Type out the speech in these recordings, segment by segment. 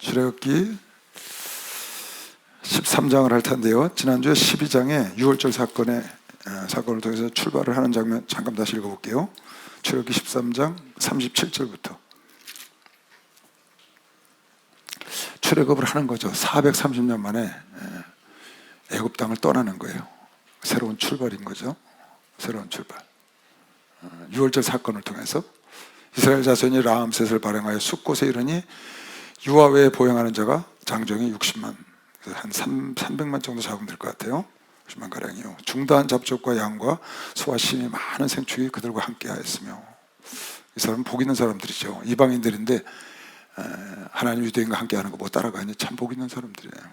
출애굽기 13장을 할 텐데요. 지난주에 12장에 6월절 사건을 통해서 출발을 하는 장면 잠깐 다시 읽어볼게요. 출애굽기 13장 37절부터 출애굽을 하는 거죠. 430년 만에 애굽 땅을 떠나는 거예요. 새로운 출발인 거죠. 새로운 출발. 6월절 사건을 통해서 이스라엘 자손이 라암셋을 발행하여 숫곳에 이르니 유아 외에 보행하는 자가 장정이 60만, 한 300만 정도 잡으면 될 것 같아요. 60만 가량이요. 중다한 잡족과 양과 소와 심이 많은 생축이 그들과 함께 하였으며, 이 사람은 복 있는 사람들이죠. 이방인들인데 하나님 유대인과 함께 하는 거 못 따라가니 참 복 있는 사람들이에요.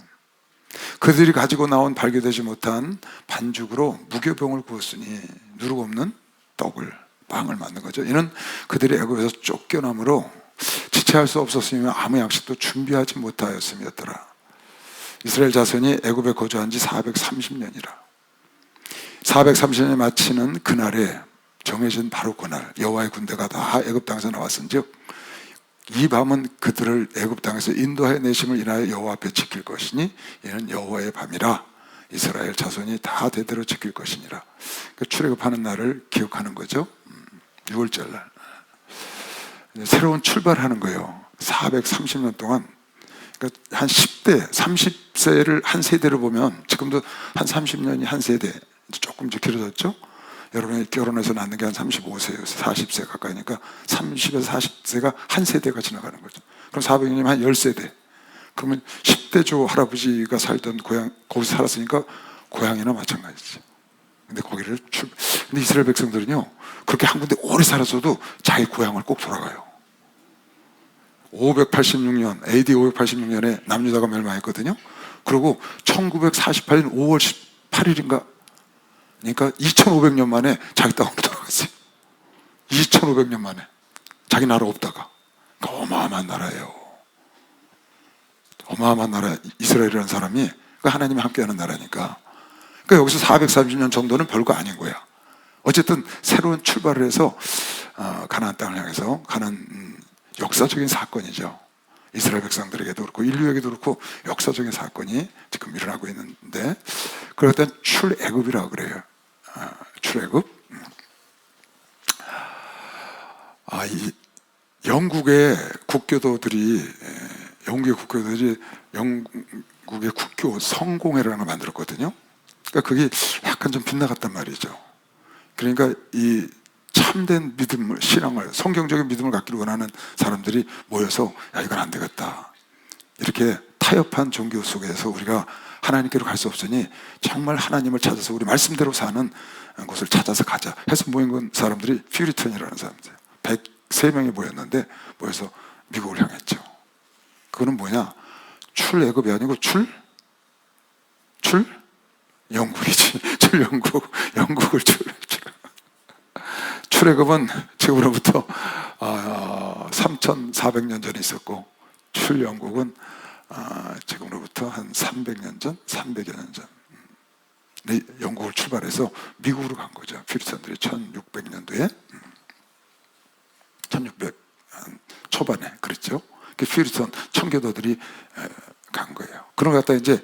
그들이 가지고 나온 발교되지 못한 반죽으로 무교병을 구웠으니 누룩 없는 빵을 만든 거죠. 이는 그들이 애굽에서 쫓겨남으로 지체할 수 없었으며 아무 양식도 준비하지 못하였음이었더라. 이스라엘 자손이 애굽에 거주한 지 430년이라. 430년이 마치는 그날에 정해진 바로 그날 여호와의 군대가 다 애굽 땅에서 나왔은즉 이 밤은 그들을 애굽 땅에서 인도하여 내심을 인하여 여호와 앞에 지킬 것이니 이는 여호와의 밤이라. 이스라엘 자손이 다 대대로 지킬 것이니라. 출애굽하는 날을 기억하는 거죠. 6월절 날 새로운 출발하는 거예요. 430년 동안. 그러니까 한 10대, 30세를 한 세대로 보면 지금도 한 30년이 한 세대, 조금 이제 길어졌죠. 여러분이 결혼해서 낳는 게 한 35세예요. 40세 가까이니까 30에서 40세가 한 세대가 지나가는 거죠. 그럼 400년이면 한 10세대. 그러면 10대 조 할아버지가 살던 고향, 거기서 살았으니까 고향이나 마찬가지죠. 근데 근데 이스라엘 백성들은요, 그렇게 한 군데 오래 살았어도 자기 고향을 꼭 돌아가요. 586년, AD 586년에 남유다가 멸망했거든요. 그리고 1948년 5월 18일인가, 그러니까 2500년 만에 자기 땅으로 돌아갔어요. 2500년 만에. 자기 나라 없다가. 그러니까 어마어마한 나라예요. 어마어마한 나라, 이스라엘이라는 사람이, 그러니까 하나님이 함께하는 나라니까. 그러니까 여기서 430년 정도는 별거 아닌 거야. 어쨌든 새로운 출발을 해서 가나안 땅을 향해서 가는 역사적인 사건이죠. 이스라엘 백성들에게도 그렇고 인류에게도 그렇고 역사적인 사건이 지금 일어나고 있는데, 그럴 땐 출애굽이라고 그래요. 출애굽. 이 영국의 국교도들이 영국의 국교 성공회라는 걸 만들었거든요. 그러니까 그게 약간 좀 빗나갔단 말이죠. 그러니까 이 참된 믿음을, 신앙을, 성경적인 믿음을 갖기를 원하는 사람들이 모여서 야, 이건 안 되겠다. 이렇게 타협한 종교 속에서 우리가 하나님께로 갈 수 없으니 정말 하나님을 찾아서 우리 말씀대로 사는 곳을 찾아서 가자 해서 모인 사람들이 퓨리턴이라는 사람들 103명이 모였는데 모여서 미국을 향했죠. 그거는 뭐냐? 출애굽이 아니고 영국이지. 영국을 출애굽은 지금으로부터 3,400년 전에 있었고, 출영국은 지금으로부터 한 300년 전, 300여 년 전. 영국을 출발해서 미국으로 간 거죠. 퓨리턴들이 1600년도에 1600 초반에 그랬죠. 그 퓨리턴 청교도들이 간 거예요. 그런 것 같다. 이제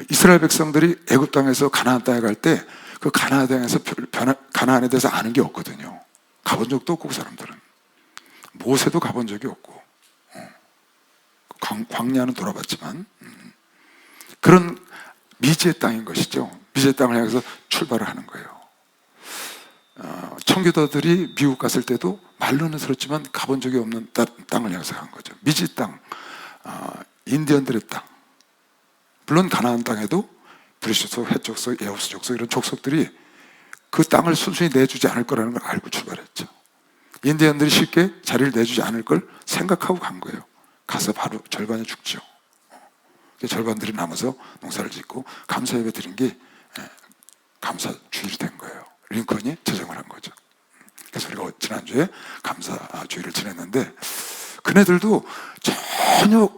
이스라엘 백성들이 애굽 땅에서 가나안 땅에 갈 때 그 가나안 땅에서 가나안에 대해서 아는 게 없거든요. 가본 적도 없고 그 사람들은 모세도 가본 적이 없고 광야는 돌아봤지만 그런 미지의 땅인 것이죠. 미지의 땅을 향해서 출발을 하는 거예요. 청교도들이 미국 갔을 때도 말로는 들었지만 가본 적이 없는 땅을 향해서 간 거죠. 미지 땅, 인디언들의 땅. 물론 가나안 땅에도 브리시족, 헷족속, 에오스 족속 이런 족속들이 그 땅을 순순히 내주지 않을 거라는 걸 알고 출발했죠. 인디언들이 쉽게 자리를 내주지 않을 걸 생각하고 간 거예요. 가서 바로 절반이 죽죠. 절반들이 남아서 농사를 짓고 감사 예배 드린 게 감사 주일이 된 거예요. 링컨이 제정을 한 거죠. 그래서 우리가 지난주에 감사 주일을 지냈는데 그네들도 전혀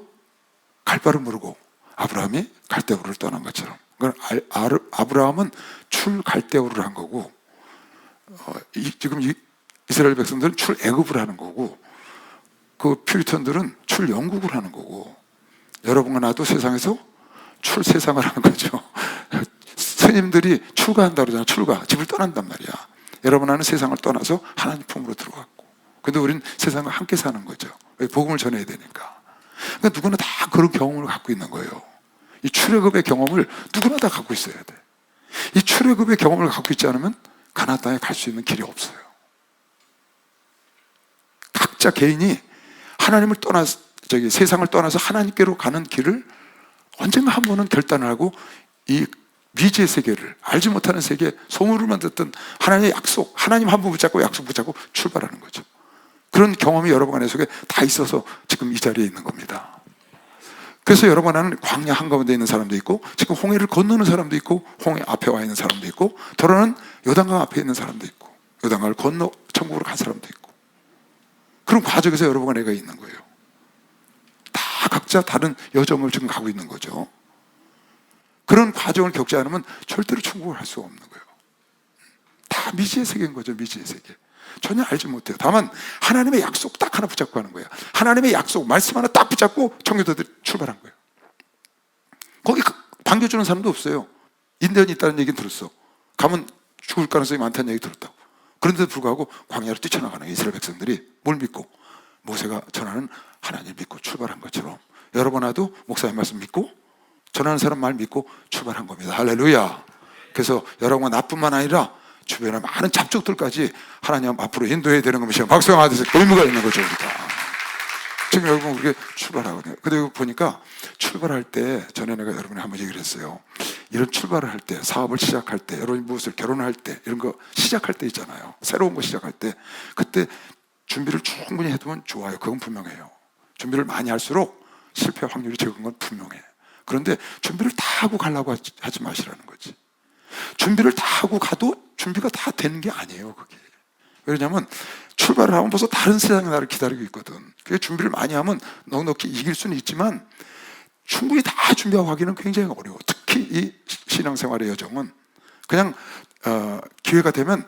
갈 바를 모르고 아브라함이 갈대우르를 떠난 것처럼, 그러니까 아브라함은 출갈대우르를 한 거고 지금 이스라엘 백성들은 출애굽을 하는 거고 그 퓨리턴들은 출영국을 하는 거고, 여러분과 나도 세상에서 출세상을 하는 거죠. 스님들이 출가한다고 그러잖아. 출가, 집을 떠난단 말이야. 여러분 나는 세상을 떠나서 하나님 품으로 들어갔고, 근데 우리는 세상과 함께 사는 거죠. 복음을 전해야 되니까. 그러니까 누구나 다 그런 경험을 갖고 있는 거예요. 이 출애굽의 경험을 누구나 다 갖고 있어야 돼. 이 출애굽의 경험을 갖고 있지 않으면 가나안 땅에 갈 수 있는 길이 없어요. 각자 개인이 하나님을 떠나서 세상을 떠나서 하나님께로 가는 길을 언젠가 한 번은 결단을 하고 이 미지의 세계를, 알지 못하는 세계, 소문으로만 듣던 하나님의 약속, 하나님 한 분 붙잡고 약속 붙잡고 출발하는 거죠. 그런 경험이 여러분 안에 속에 다 있어서 지금 이 자리에 있는 겁니다. 그래서 여러분 안에는 광야 한가운데 있는 사람도 있고, 지금 홍해를 건너는 사람도 있고, 홍해 앞에 와 있는 사람도 있고, 더러는 요단강 앞에 있는 사람도 있고, 요단강을 건너 천국으로 간 사람도 있고, 그런 과정에서 여러분 안에 있는 거예요. 다 각자 다른 여정을 지금 가고 있는 거죠. 그런 과정을 겪지 않으면 절대로 천국을 할 수가 없는 거예요. 다 미지의 세계인 거죠. 미지의 세계. 전혀 알지 못해요. 다만 하나님의 약속 딱 하나 붙잡고 하는 거예요. 하나님의 약속, 말씀 하나 딱 붙잡고 청교도들이 출발한 거예요. 거기 반겨주는 사람도 없어요. 인연이 있다는 얘기는 들었어. 가면 죽을 가능성이 많다는 얘기 들었다고. 그런데도 불구하고 광야로 뛰쳐나가는 거예요. 이스라엘 백성들이 뭘 믿고? 모세가 전하는 하나님 믿고 출발한 것처럼 여러분 와도 목사님 말씀 믿고 전하는 사람 말 믿고 출발한 겁니다. 할렐루야. 그래서 여러분과 나뿐만 아니라 주변에 많은 잡족들까지 하나님 앞으로 인도해야 되는 것이 박수하듯이 의무가 있는 거죠. 우리가 지금 여러분 그렇게 출발하거든요. 근데 보니까 출발할 때 전에 내가 여러분이 한번 얘기를 했어요. 이런 출발을 할 때, 사업을 시작할 때, 여러분이 무엇을 결혼할 때, 이런 거 시작할 때 있잖아요. 새로운 거 시작할 때, 그때 준비를 충분히 해두면 좋아요. 그건 분명해요. 준비를 많이 할수록 실패 확률이 적은 건 분명해. 그런데 준비를 다 하고 가려고 하지 마시라는 거지. 준비를 다 하고 가도 준비가 다 되는 게 아니에요. 그게. 왜냐하면 출발을 하면 벌써 다른 세상이 나를 기다리고 있거든. 그게 준비를 많이 하면 넉넉히 이길 수는 있지만 충분히 다 준비하고 하기는 굉장히 어려워. 특히 이 신앙생활의 여정은 그냥 기회가 되면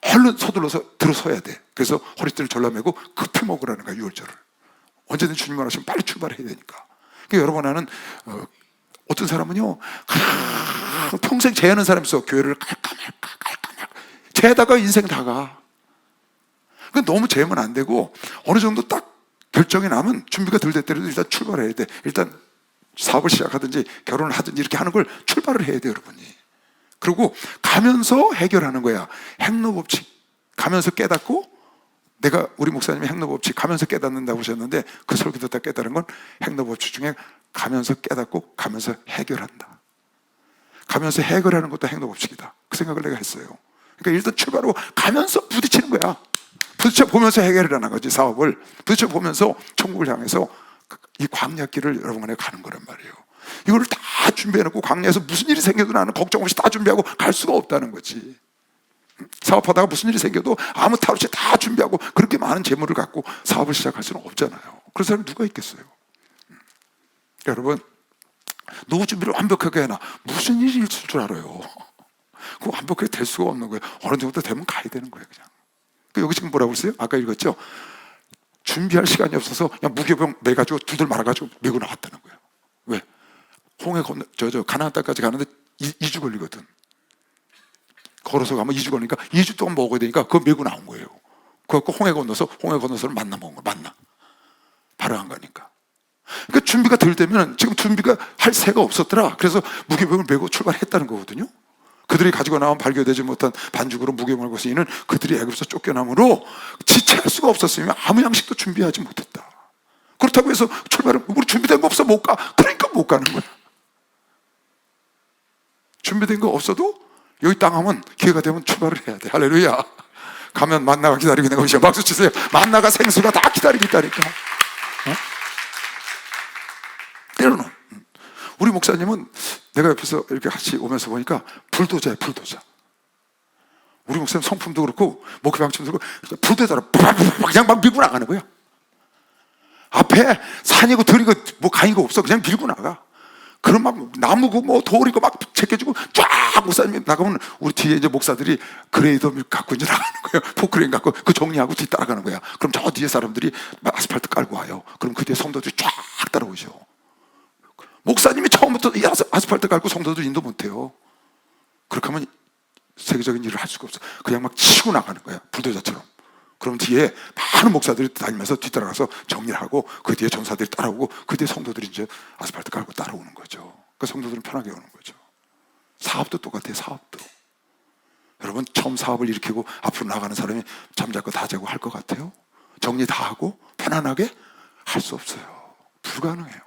얼른 서둘러서 들어서야 돼. 그래서 허리띠를 절라매고 급히 먹으라는 거야. 6월절을 언제든 주님 원하시면 빨리 출발해야 되니까. 그러니까 여러분 나는 어떤 사람은요 평생 재하는 사람이 있어. 교회를 갈까 말까 재다가 인생 다가. 그러니까 너무 재면 안 되고 어느 정도 딱 결정이 나면 준비가 덜 됐더라도 일단 출발해야 돼. 일단 사업을 시작하든지 결혼을 하든지 이렇게 하는 걸 출발을 해야 돼 여러분이. 그리고 가면서 해결하는 거야. 행로법칙 가면서 깨닫고, 내가 우리 목사님이 행로법칙 가면서 깨닫는다고 하셨는데 그 설교 듣다 깨달은 건 행로법칙 중에 가면서 깨닫고 가면서 해결한다. 가면서 해결하는 것도 행로법칙이다. 그 생각을 내가 했어요. 그러니까 일단 출발하고 가면서 부딪히는 거야. 부딪혀 보면서 해결하는 거지. 사업을 부딪혀 보면서 천국을 향해서 이 광야길을 여러분 안에 가는 거란 말이에요. 이거를 다 준비해놓고 광야에서 무슨 일이 생겨도 나는 걱정 없이 다 준비하고 갈 수가 없다는 거지. 사업하다가 무슨 일이 생겨도 아무 탈 없이 다 준비하고 그렇게 많은 재물을 갖고 사업을 시작할 수는 없잖아요. 그런 사람이 누가 있겠어요? 여러분, 노후 준비를 완벽하게 해놔. 무슨 일이 있을 줄 알아요? 그거 완벽하게 될 수가 없는 거예요. 어느 정도 되면 가야 되는 거예요. 그냥. 여기 지금 뭐라고 했어요? 아까 읽었죠? 준비할 시간이 없어서 그냥 무게병 매가지고 두들 말아가지고 메고 나왔다는 거예요. 왜? 홍해 건너 가나안 땅까지 가는데 2주 걸리거든. 걸어서 가면 2주 걸리니까 2주 동안 먹어야 되니까 그거 메고 나온 거예요. 그거 홍해 건너서를 만나 먹은 거예요. 만나. 바로 안 가니까. 그러니까 준비가 덜 되면 지금 준비가 할 새가 없었더라. 그래서 무게병을 메고 출발했다는 거거든요. 그들이 가지고 나온 발견되지 못한 반죽으로 무게병을 거스이는 그들이 애굽에서 쫓겨남으로 지체할 수가 없었으면 아무 양식도 준비하지 못했다. 그렇다고 해서 출발을 우리 준비된 거 없어 못 가. 그러니까 못 가는 거야. 준비된 거 없어도 여기 땅 하면 기회가 되면 출발을 해야 돼. 할렐루야. 가면 만나가 기다리고 있는 것이야. 박수 치세요. 만나가 생수가 다 기다리고 있다니까. 때로는 우리 목사님은 내가 옆에서 이렇게 같이 오면서 보니까 불도저야. 불도저. 우리 목사님 성품도 그렇고 목회 방침도 그렇고 불도저로 그냥 막 밀고 나가는 거야. 앞에 산이고 들이고 뭐 강이고 없어. 그냥 밀고 나가. 그럼 막 나무고 뭐 돌이고 막 제껴주고 쫙 목사님이 나가면 우리 뒤에 이제 목사들이 그레이더 갖고 이제 나가는 거예요. 포크레인 갖고 그 정리하고 뒤 따라가는 거야. 그럼 저 뒤에 사람들이 아스팔트 깔고 와요. 그럼 그 뒤에 성도들이 쫙 따라오죠. 목사님이 처음부터 이 아스팔트 깔고 성도들 인도 못해요. 그렇게 하면 세계적인 일을 할 수가 없어. 그냥 막 치고 나가는 거야, 불도저처럼. 그럼 뒤에 많은 목사들이 다니면서 뒤따라가서 정리를 하고 그 뒤에 전사들이 따라오고 그 뒤에 성도들이 이제 아스팔트 깔고 따라오는 거죠. 그 성도들은 편하게 오는 거죠. 사업도 똑같아요. 사업도. 여러분 처음 사업을 일으키고 앞으로 나가는 사람이 잠자고 다 자고 할 것 같아요? 정리 다 하고 편안하게 할 수 없어요. 불가능해요.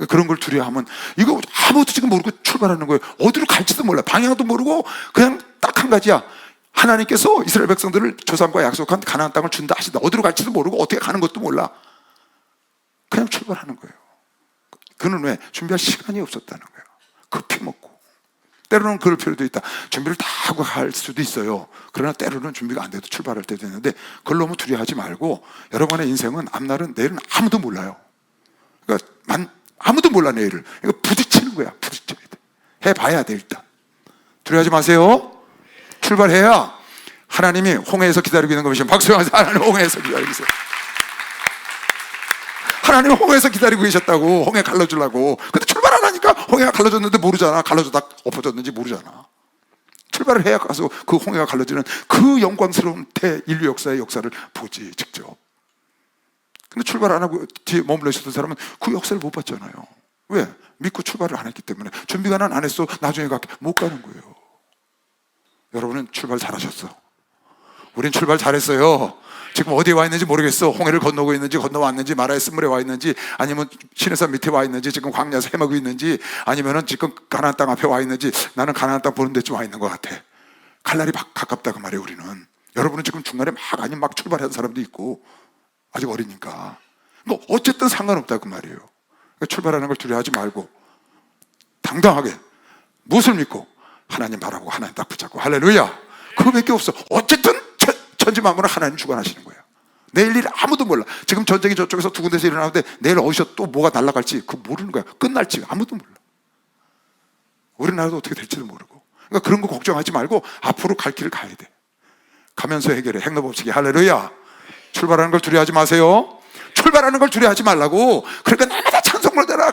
그런 걸 두려워하면 이거 아무것도 지금 모르고 출발하는 거예요. 어디로 갈지도 몰라. 방향도 모르고 그냥 딱 한 가지야. 하나님께서 이스라엘 백성들을 조상과 약속한 가나안 땅을 준다 하시다. 어디로 갈지도 모르고 어떻게 가는 것도 몰라. 그냥 출발하는 거예요. 그는 왜? 준비할 시간이 없었다는 거예요. 급히 먹고. 때로는 그럴 필요도 있다. 준비를 다 하고 갈 수도 있어요. 그러나 때로는 준비가 안 돼도 출발할 때도 있는데 그걸 너무 두려워하지 말고 여러분의 인생은 앞날은 내일은 아무도 몰라요. 그러니까 아무도 몰라 내일을. 그러니까 부딪히는 거야. 부딪혀야 돼. 해봐야 돼 일단. 두려워하지 마세요. 출발해야 하나님이 홍해에서 기다리고 있는 것이면 박수하면서 하나님 홍해에서 기다리고 있어요. 하나님 홍해에서 기다리고 계셨다고. 홍해 갈라주려고. 근데 출발 안 하니까 홍해가 갈라졌는데 모르잖아. 갈라져다 엎어졌는지 모르잖아. 출발을 해야 가서 그 홍해가 갈라지는 그 영광스러운 인류 역사의 역사를 보지 직접. 근데 출발 안 하고 뒤에 머물러 있었던 사람은 그 역사를 못 봤잖아요. 왜? 믿고 출발을 안 했기 때문에. 준비가 난 안 했어. 나중에 못 가는 거예요. 여러분은 출발 잘하셨어. 우린 출발 잘했어요. 지금 어디에 와 있는지 모르겠어. 홍해를 건너고 있는지 건너왔는지 마라의 쓴물에 와 있는지 아니면 시내산 밑에 와 있는지 지금 광야에서 헤매고 있는지 아니면은 지금 가나안 땅 앞에 와 있는지 나는 가나안 땅 보는 데쯤 와 있는 것 같아. 갈 날이 가깝다 그 말이에요. 우리는. 여러분은 지금 중간에 막 출발한 사람도 있고 아직 어리니까 뭐 어쨌든 상관없다 그 말이에요. 그러니까 출발하는 걸 두려워하지 말고 당당하게 무엇을 믿고 하나님 바라보고 하나님 딱 붙잡고 할렐루야. 그거밖에 없어. 어쨌든 천지만물은 하나님 주관하시는 거예요. 내일 일 아무도 몰라. 지금 전쟁이 저쪽에서 두 군데서 일어나는데 내일 어디서 또 뭐가 날아갈지 그거 모르는 거야. 끝날지 아무도 몰라. 우리나라도 어떻게 될지도 모르고. 그러니까 그런 거 걱정하지 말고 앞으로 갈 길을 가야 돼. 가면서 해결해. 행로법칙이 할렐루야. 출발하는 걸 두려워하지 마세요. 출발하는 걸 두려워하지 말라고. 그러니까 날마다 찬송을 대라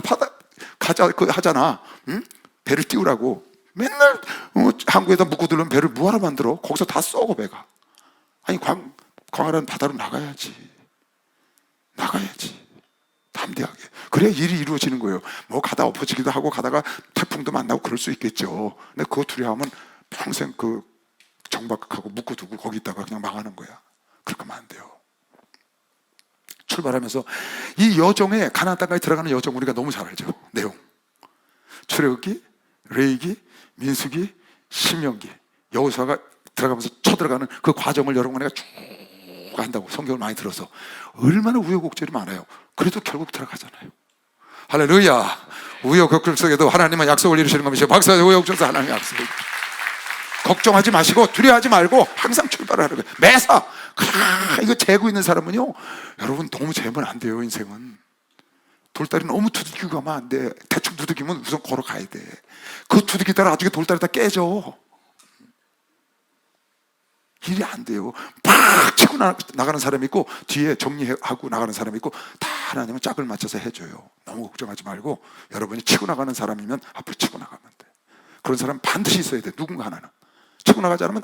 바다 가자 하잖아. 응? 배를 띄우라고. 맨날 항구에다 묶어두려면 배를 뭐하러 만들어? 거기서 다 썩어 배가. 아니 광활한 바다로 나가야지. 담대하게. 그래야 일이 이루어지는 거예요. 뭐 가다 엎어지기도 하고 가다가 태풍도 만나고 그럴 수 있겠죠. 근데 그거 두려워하면 평생 그 정박하고 묶어두고 거기 있다가 그냥 망하는 거야. 그렇게 하면 안 돼요. 출발하면서 이 여정에 가나안 땅까지 들어가는 여정 우리가 너무 잘 알죠. 내용. 출애굽기, 레위기, 민수기, 신명기, 여호수아가 들어가면서 쳐들어가는 그 과정을 여러분과 내가 쭉 한다고 성경을 많이 들어서 얼마나 우여곡절이 많아요. 그래도 결국 들어가잖아요. 할렐루야. 우여곡절 속에도 하나님은 약속을 이루시는 겁니다. 박수. 우여곡절에서 하나님 약속을. 걱정하지 마시고 두려워하지 말고 항상 출발을 하는 거예요. 매사. 이거 재고 있는 사람은요, 여러분 너무 재면 안 돼요. 인생은 돌다리 너무 두들기고 가면 안 돼. 대충 두들기면 우선 걸어가야 돼. 그 두들기다가 나중에 돌다리 다 깨져. 일이 안 돼요. 팍 치고 나가는 사람이 있고 뒤에 정리하고 나가는 사람이 있고 다 하나님은 짝을 맞춰서 해줘요. 너무 걱정하지 말고 여러분이 치고 나가는 사람이면 앞으로 치고 나가면 돼. 그런 사람 반드시 있어야 돼. 누군가 하나는. 치고 나가지 않으면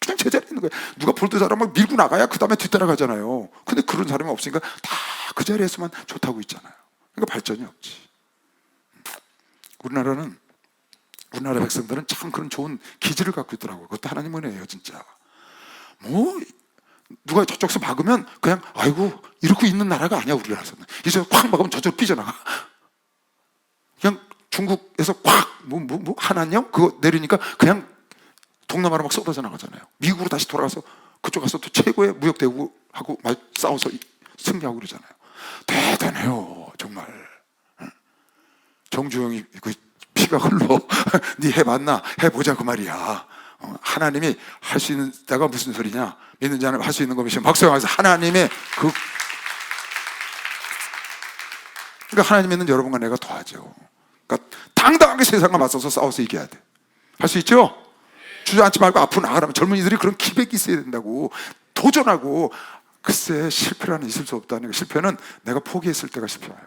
그냥 제자리에 있는 거예요. 누가 볼때 사람을 밀고 나가야 그 다음에 뒤따라가잖아요. 근데 그런 사람이 없으니까 다 그 자리에서만 좋다고 있잖아요. 그러니까 발전이 없지. 우리나라 백성들은 참 그런 좋은 기질을 갖고 있더라고요. 그것도 하나님 은혜예요, 진짜. 뭐 누가 저쪽에서 막으면 그냥 아이고 이러고 있는 나라가 아니야. 우리나라에서는 이제 콱 막으면 저쪽으로 삐져나가. 그냥 중국에서 콱 하나님 그거 내리니까 그냥 동남아로 막 쏟아져 나가잖아요. 미국으로 다시 돌아가서 그쪽 가서 또 최고의 무역대국하고 싸워서 승리하고 그러잖아요. 대단해요, 정말. 정주영이 그 피가 흘러. 네 해봤나? 해보자 그 말이야. 하나님이 할 수 있는 데가 무슨 소리냐? 믿는 자는 할 수 있는 것이면 박수하면서 하나님의 그러니까 하나님 믿는 여러분과 내가 더하죠. 그러니까 당당하게 세상과 맞서서 싸워서 이겨야 돼. 할 수 있죠? 주저앉지 말고 앞으로 나가라면 젊은이들이 그런 기백이 있어야 된다고. 도전하고. 글쎄, 실패라는 있을 수 없다는 거. 실패는 내가 포기했을 때가 실패예요.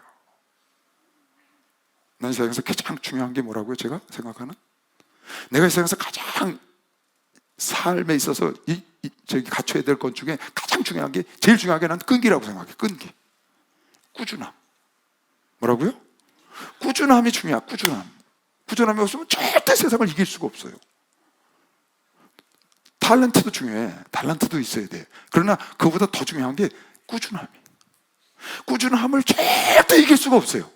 난 이 세상에서 가장 중요한 게 뭐라고요? 제가 생각하는? 내가 이 세상에서 가장 삶에 있어서 저기 갖춰야 될 것 중에 가장 중요한 게, 제일 중요한 게 난 끈기라고 생각해. 끈기. 꾸준함. 뭐라고요? 꾸준함이 중요해. 꾸준함이 없으면 절대 세상을 이길 수가 없어요. 탤런트도 중요해. 탤런트도 있어야 돼. 그러나 그보다 더 중요한 게 꾸준함이. 꾸준함을 절대 이길 수가 없어요.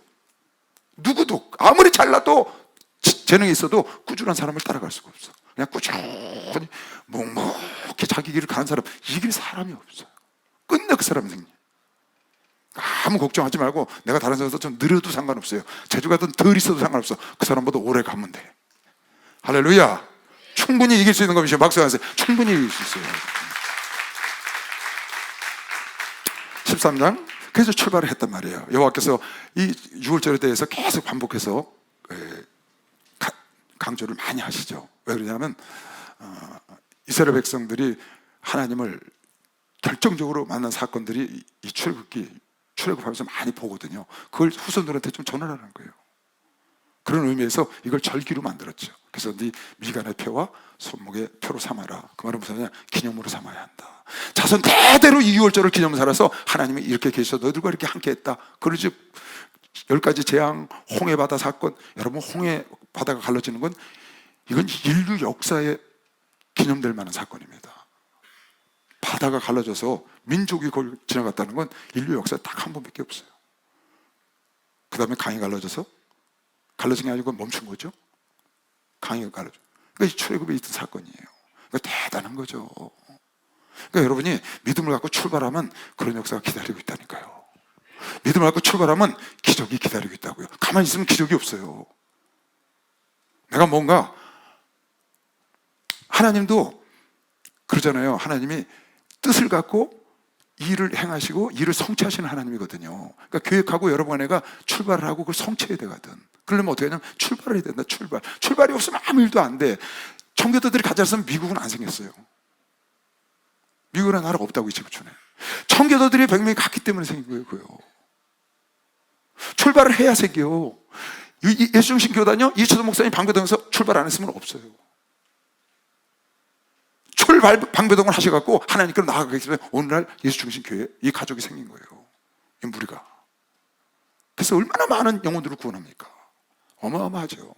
누구도 아무리 잘나도 재능이 있어도 꾸준한 사람을 따라갈 수가 없어. 그냥 꾸준히 묵묵히 자기 길을 가는 사람, 이길 사람이 없어요. 끝내 그 사람은 생겨. 아무 걱정하지 말고 내가 다른 사람보다 좀 느려도 상관없어요. 제주 가든 덜 있어도 상관없어. 그 사람보다 오래 가면 돼. 할렐루야. 충분히 이길 수 있는 것이죠. 박수 하세요. 충분히 이길 수 있어요. 13장. 그래서 출발을 했단 말이에요. 여호와께서 이 유월절에 대해서 계속 반복해서 강조를 많이 하시죠. 왜 그러냐면 이스라엘 백성들이 하나님을 결정적으로 만난 사건들이 이 출애굽하면서 많이 보거든요. 그걸 후손들한테 좀 전하라는 거예요. 그런 의미에서 이걸 절기로 만들었죠. 그래서 네 미간의 표와 손목의 표로 삼아라. 그 말은 무슨 말이냐? 기념으로 삼아야 한다. 자손 대대로 이 유월절을 기념 삼아서 하나님이 이렇게 계셔 너희들과 이렇게 함께 했다. 그러지 10가지 재앙, 홍해바다 사건. 여러분, 홍해바다가 갈라지는 건 이건 인류 역사에 기념될 만한 사건입니다. 바다가 갈라져서 민족이 그걸 지나갔다는 건 인류 역사에 딱 한 번밖에 없어요. 그 다음에 강이 갈라져서, 갈라진 게 아니고 멈춘 거죠. 강이 갈라져. 그러니까 이 출애굽에 있던 사건이에요. 그러니까 대단한 거죠. 그러니까 여러분이 믿음을 갖고 출발하면 그런 역사가 기다리고 있다니까요. 믿음을 갖고 출발하면 기적이 기다리고 있다고요. 가만히 있으면 기적이 없어요. 내가 뭔가, 하나님도 그러잖아요. 하나님이 뜻을 갖고 일을 행하시고 일을 성취하시는 하나님이거든요. 그러니까 계획하고 여러분 내가 출발을 하고 그걸 성취해야 되거든. 그러려면 어떻게 하냐면 출발을 해야 된다. 출발이 없으면 아무 일도 안 돼. 청교도들이 가지 않았으면 미국은 안 생겼어요. 미국이라는 나라가 없다고 이 지구촌에. 청교도들이 100명이 갔기 때문에 생긴 거예요. 그거요. 출발을 해야 생겨. 예수중심 교단요, 이철도 목사님 방배동에서 출발 안 했으면 없어요. 출발 방배동을 하셔갖고 하나님께로 나아가기 때문에 오늘날 예수중심 교회 이 가족이 생긴 거예요. 이 무리가. 그래서 얼마나 많은 영혼들을 구원합니까? 어마어마하죠.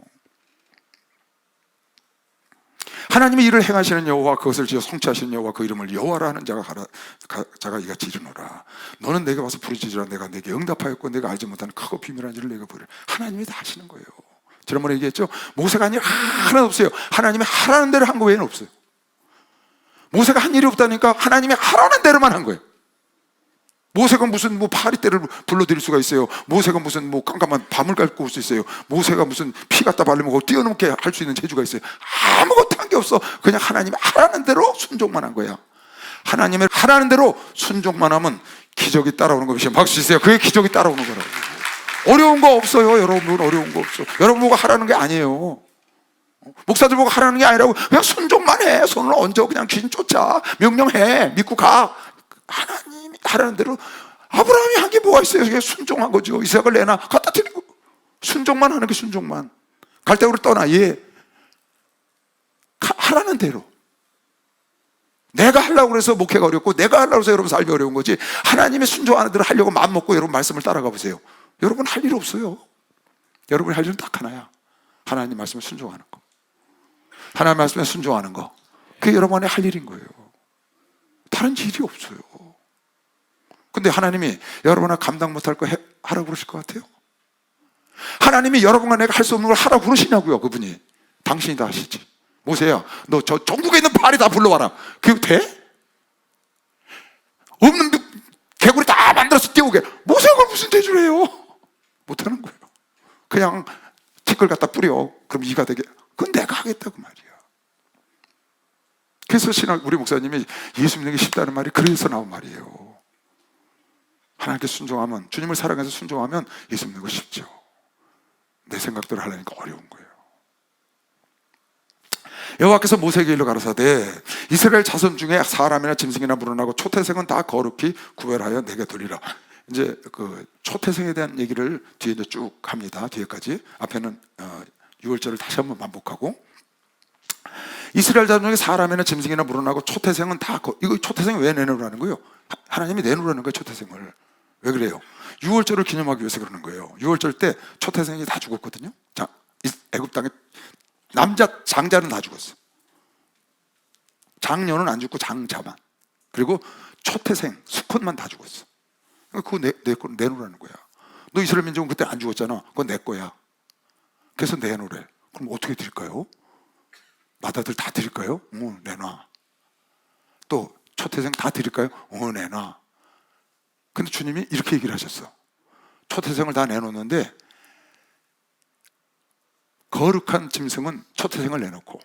하나님이 일을 행하시는 여호와, 그것을 지어 성취하시는 여호와, 그 이름을 여호와라 하는 자가 이같이 이르노라. 너는 내게 와서 부르짖으라. 내가 내게 응답하였고 내가 알지 못하는 크고 비밀한 일을 내가 보이라. 하나님이 다 하시는 거예요. 지난번에 얘기했죠. 모세가 한 일 하나도 없어요. 하나님이 하라는 대로 한 거 외에는 없어요. 모세가 한 일이 없다니까 하나님이 하라는 대로만 한 거예요. 모세가 무슨 파리떼를 불러들일 수가 있어요. 모세가 무슨 깜깜한 밤을 깔고 올 수 있어요. 모세가 무슨 피 갖다 바르면 그걸 뛰어넘게 할 수 있는 재주가 있어요. 아무것도 한 게 없어. 그냥 하나님이 하라는 대로 순종만 한 거야. 하나님의 하라는 대로 순종만 하면 기적이 따라오는 것이죠. 박수 주세요. 그게 기적이 따라오는 거라고. 어려운 거 없어요. 여러분, 어려운 거 없어. 여러분 보고 하라는 게 아니에요. 목사들 보고 하라는 게 아니라고. 그냥 순종만 해. 손을 얹어. 그냥 귀신 쫓아. 명령해. 믿고 가. 하나님이 하라는 대로. 아브라함이 한 게 뭐가 있어요? 그게 순종한 거죠. 이삭을 내놔. 갖다 드리고. 순종만 하는 게 순종만. 갈대우로 떠나. 예. 하라는 대로. 내가 하려고 해서 목회가 어렵고 내가 하려고 해서 여러분 삶이 어려운 거지. 하나님의 순종하는 대로 하려고 마음 먹고 여러분 말씀을 따라가 보세요. 여러분 할 일 없어요. 여러분이 할 일은 딱 하나야. 하나님 말씀에 순종하는 거. 하나님 말씀에 순종하는 거. 그게 여러분의 할 일인 거예요. 다른 일이 없어요. 근데 하나님이 여러분아 감당 못할 거 하라고 그러실 것 같아요? 하나님이 여러분과 내가 할 수 없는 걸 하라고 그러시냐고요. 그분이. 당신이 다 하시지. 모세야, 너 저 전국에 있는 바리 다 불러와라. 그게 돼? 없는 개구리 다 만들어서 띄우게. 모세가 그걸 무슨 대주를 해요? 못하는 거예요. 그냥 티끌 갖다 뿌려. 그럼 이가 되게. 그건 내가 하겠다고 말이야. 그래서 우리 목사님이 예수 믿는 게 쉽다는 말이 그래서 나온 말이에요. 하나님께 순종하면, 주님을 사랑해서 순종하면 예수 믿는 거 쉽죠. 내 생각대로 하려니까 어려운 거예요. 여호와께서 모세에게 일러 가라사대 이스라엘 자손 중에 사람이나 짐승이나 물어나고 초태생은 다 거룩히 구별하여 내게 돌리라. 이제 그 초태생에 대한 얘기를 뒤에 이제 쭉 합니다. 뒤에까지. 앞에는 6월절을 다시 한번 반복하고, 이스라엘 자손 중에 사람이나 짐승이나 물어나고 초태생은 다 이거 초태생이 왜 내놓으라는 거예요? 하나님이 내놓으라는 거예요. 초태생을. 왜 그래요? 6월절을 기념하기 위해서 그러는 거예요. 6월절 때 초태생이 다 죽었거든요. 자, 애굽 땅에 남자 장자는 다 죽었어. 장녀는 안 죽고 장자만, 그리고 초태생 수컷만 다 죽었어. 그거 내놓으라는 거야. 너 이스라엘 민족은 그때 안 죽었잖아. 그건 내 거야. 그래서 내놓으래. 그럼 어떻게 드릴까요? 맏아들 다 드릴까요? 내놔. 또 초태생 다 드릴까요? 내놔. 근데 주님이 이렇게 얘기를 하셨어. 초태생을 다 내놓는데 거룩한 짐승은 초태생을 내놓고,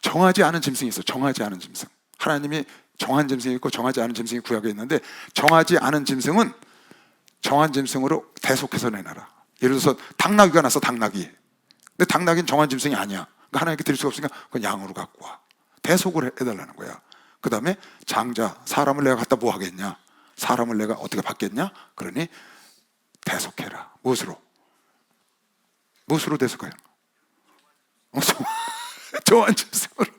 정하지 않은 짐승이 있어. 정하지 않은 짐승. 하나님이 정한 짐승이 있고 정하지 않은 짐승이 구약에 있는데, 정하지 않은 짐승은 정한 짐승으로 대속해서 내놔라. 예를 들어서 당나귀가 났어. 당나귀. 근데 당나귀는 정한 짐승이 아니야. 그러니까 하나님께 드릴 수가 없으니까 그건 양으로 갖고 와. 대속을 해달라는 거야. 그 다음에 장자, 사람을 내가 갖다 뭐 하겠냐? 사람을 내가 어떻게 받겠냐? 그러니 대속해라. 무엇으로? 무엇으로 대속해요? 정한 짐승으로.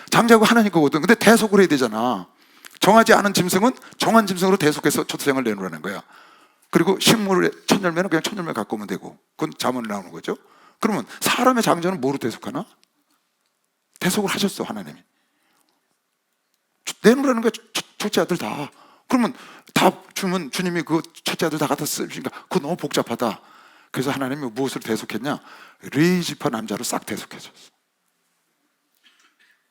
장자고 하나님 거거든. 근데 대속을 해야 되잖아. 정하지 않은 짐승은 정한 짐승으로 대속해서 초태생을 내놓으라는 거야. 그리고 식물의 첫 열매는 그냥 첫 열매 갖고 오면 되고, 그건 자문에 나오는 거죠. 그러면 사람의 장자는 뭐로 대속하나? 대속을 하셨어. 하나님이 내놓으라는 거야. 첫째 아들 다. 그러면 다 주면 주님이 그 첫째 아들 다 갖다 쓰니까 그거 너무 복잡하다. 그래서 하나님이 무엇으로 대속했냐? 레위지파 남자로 싹 대속해줬어.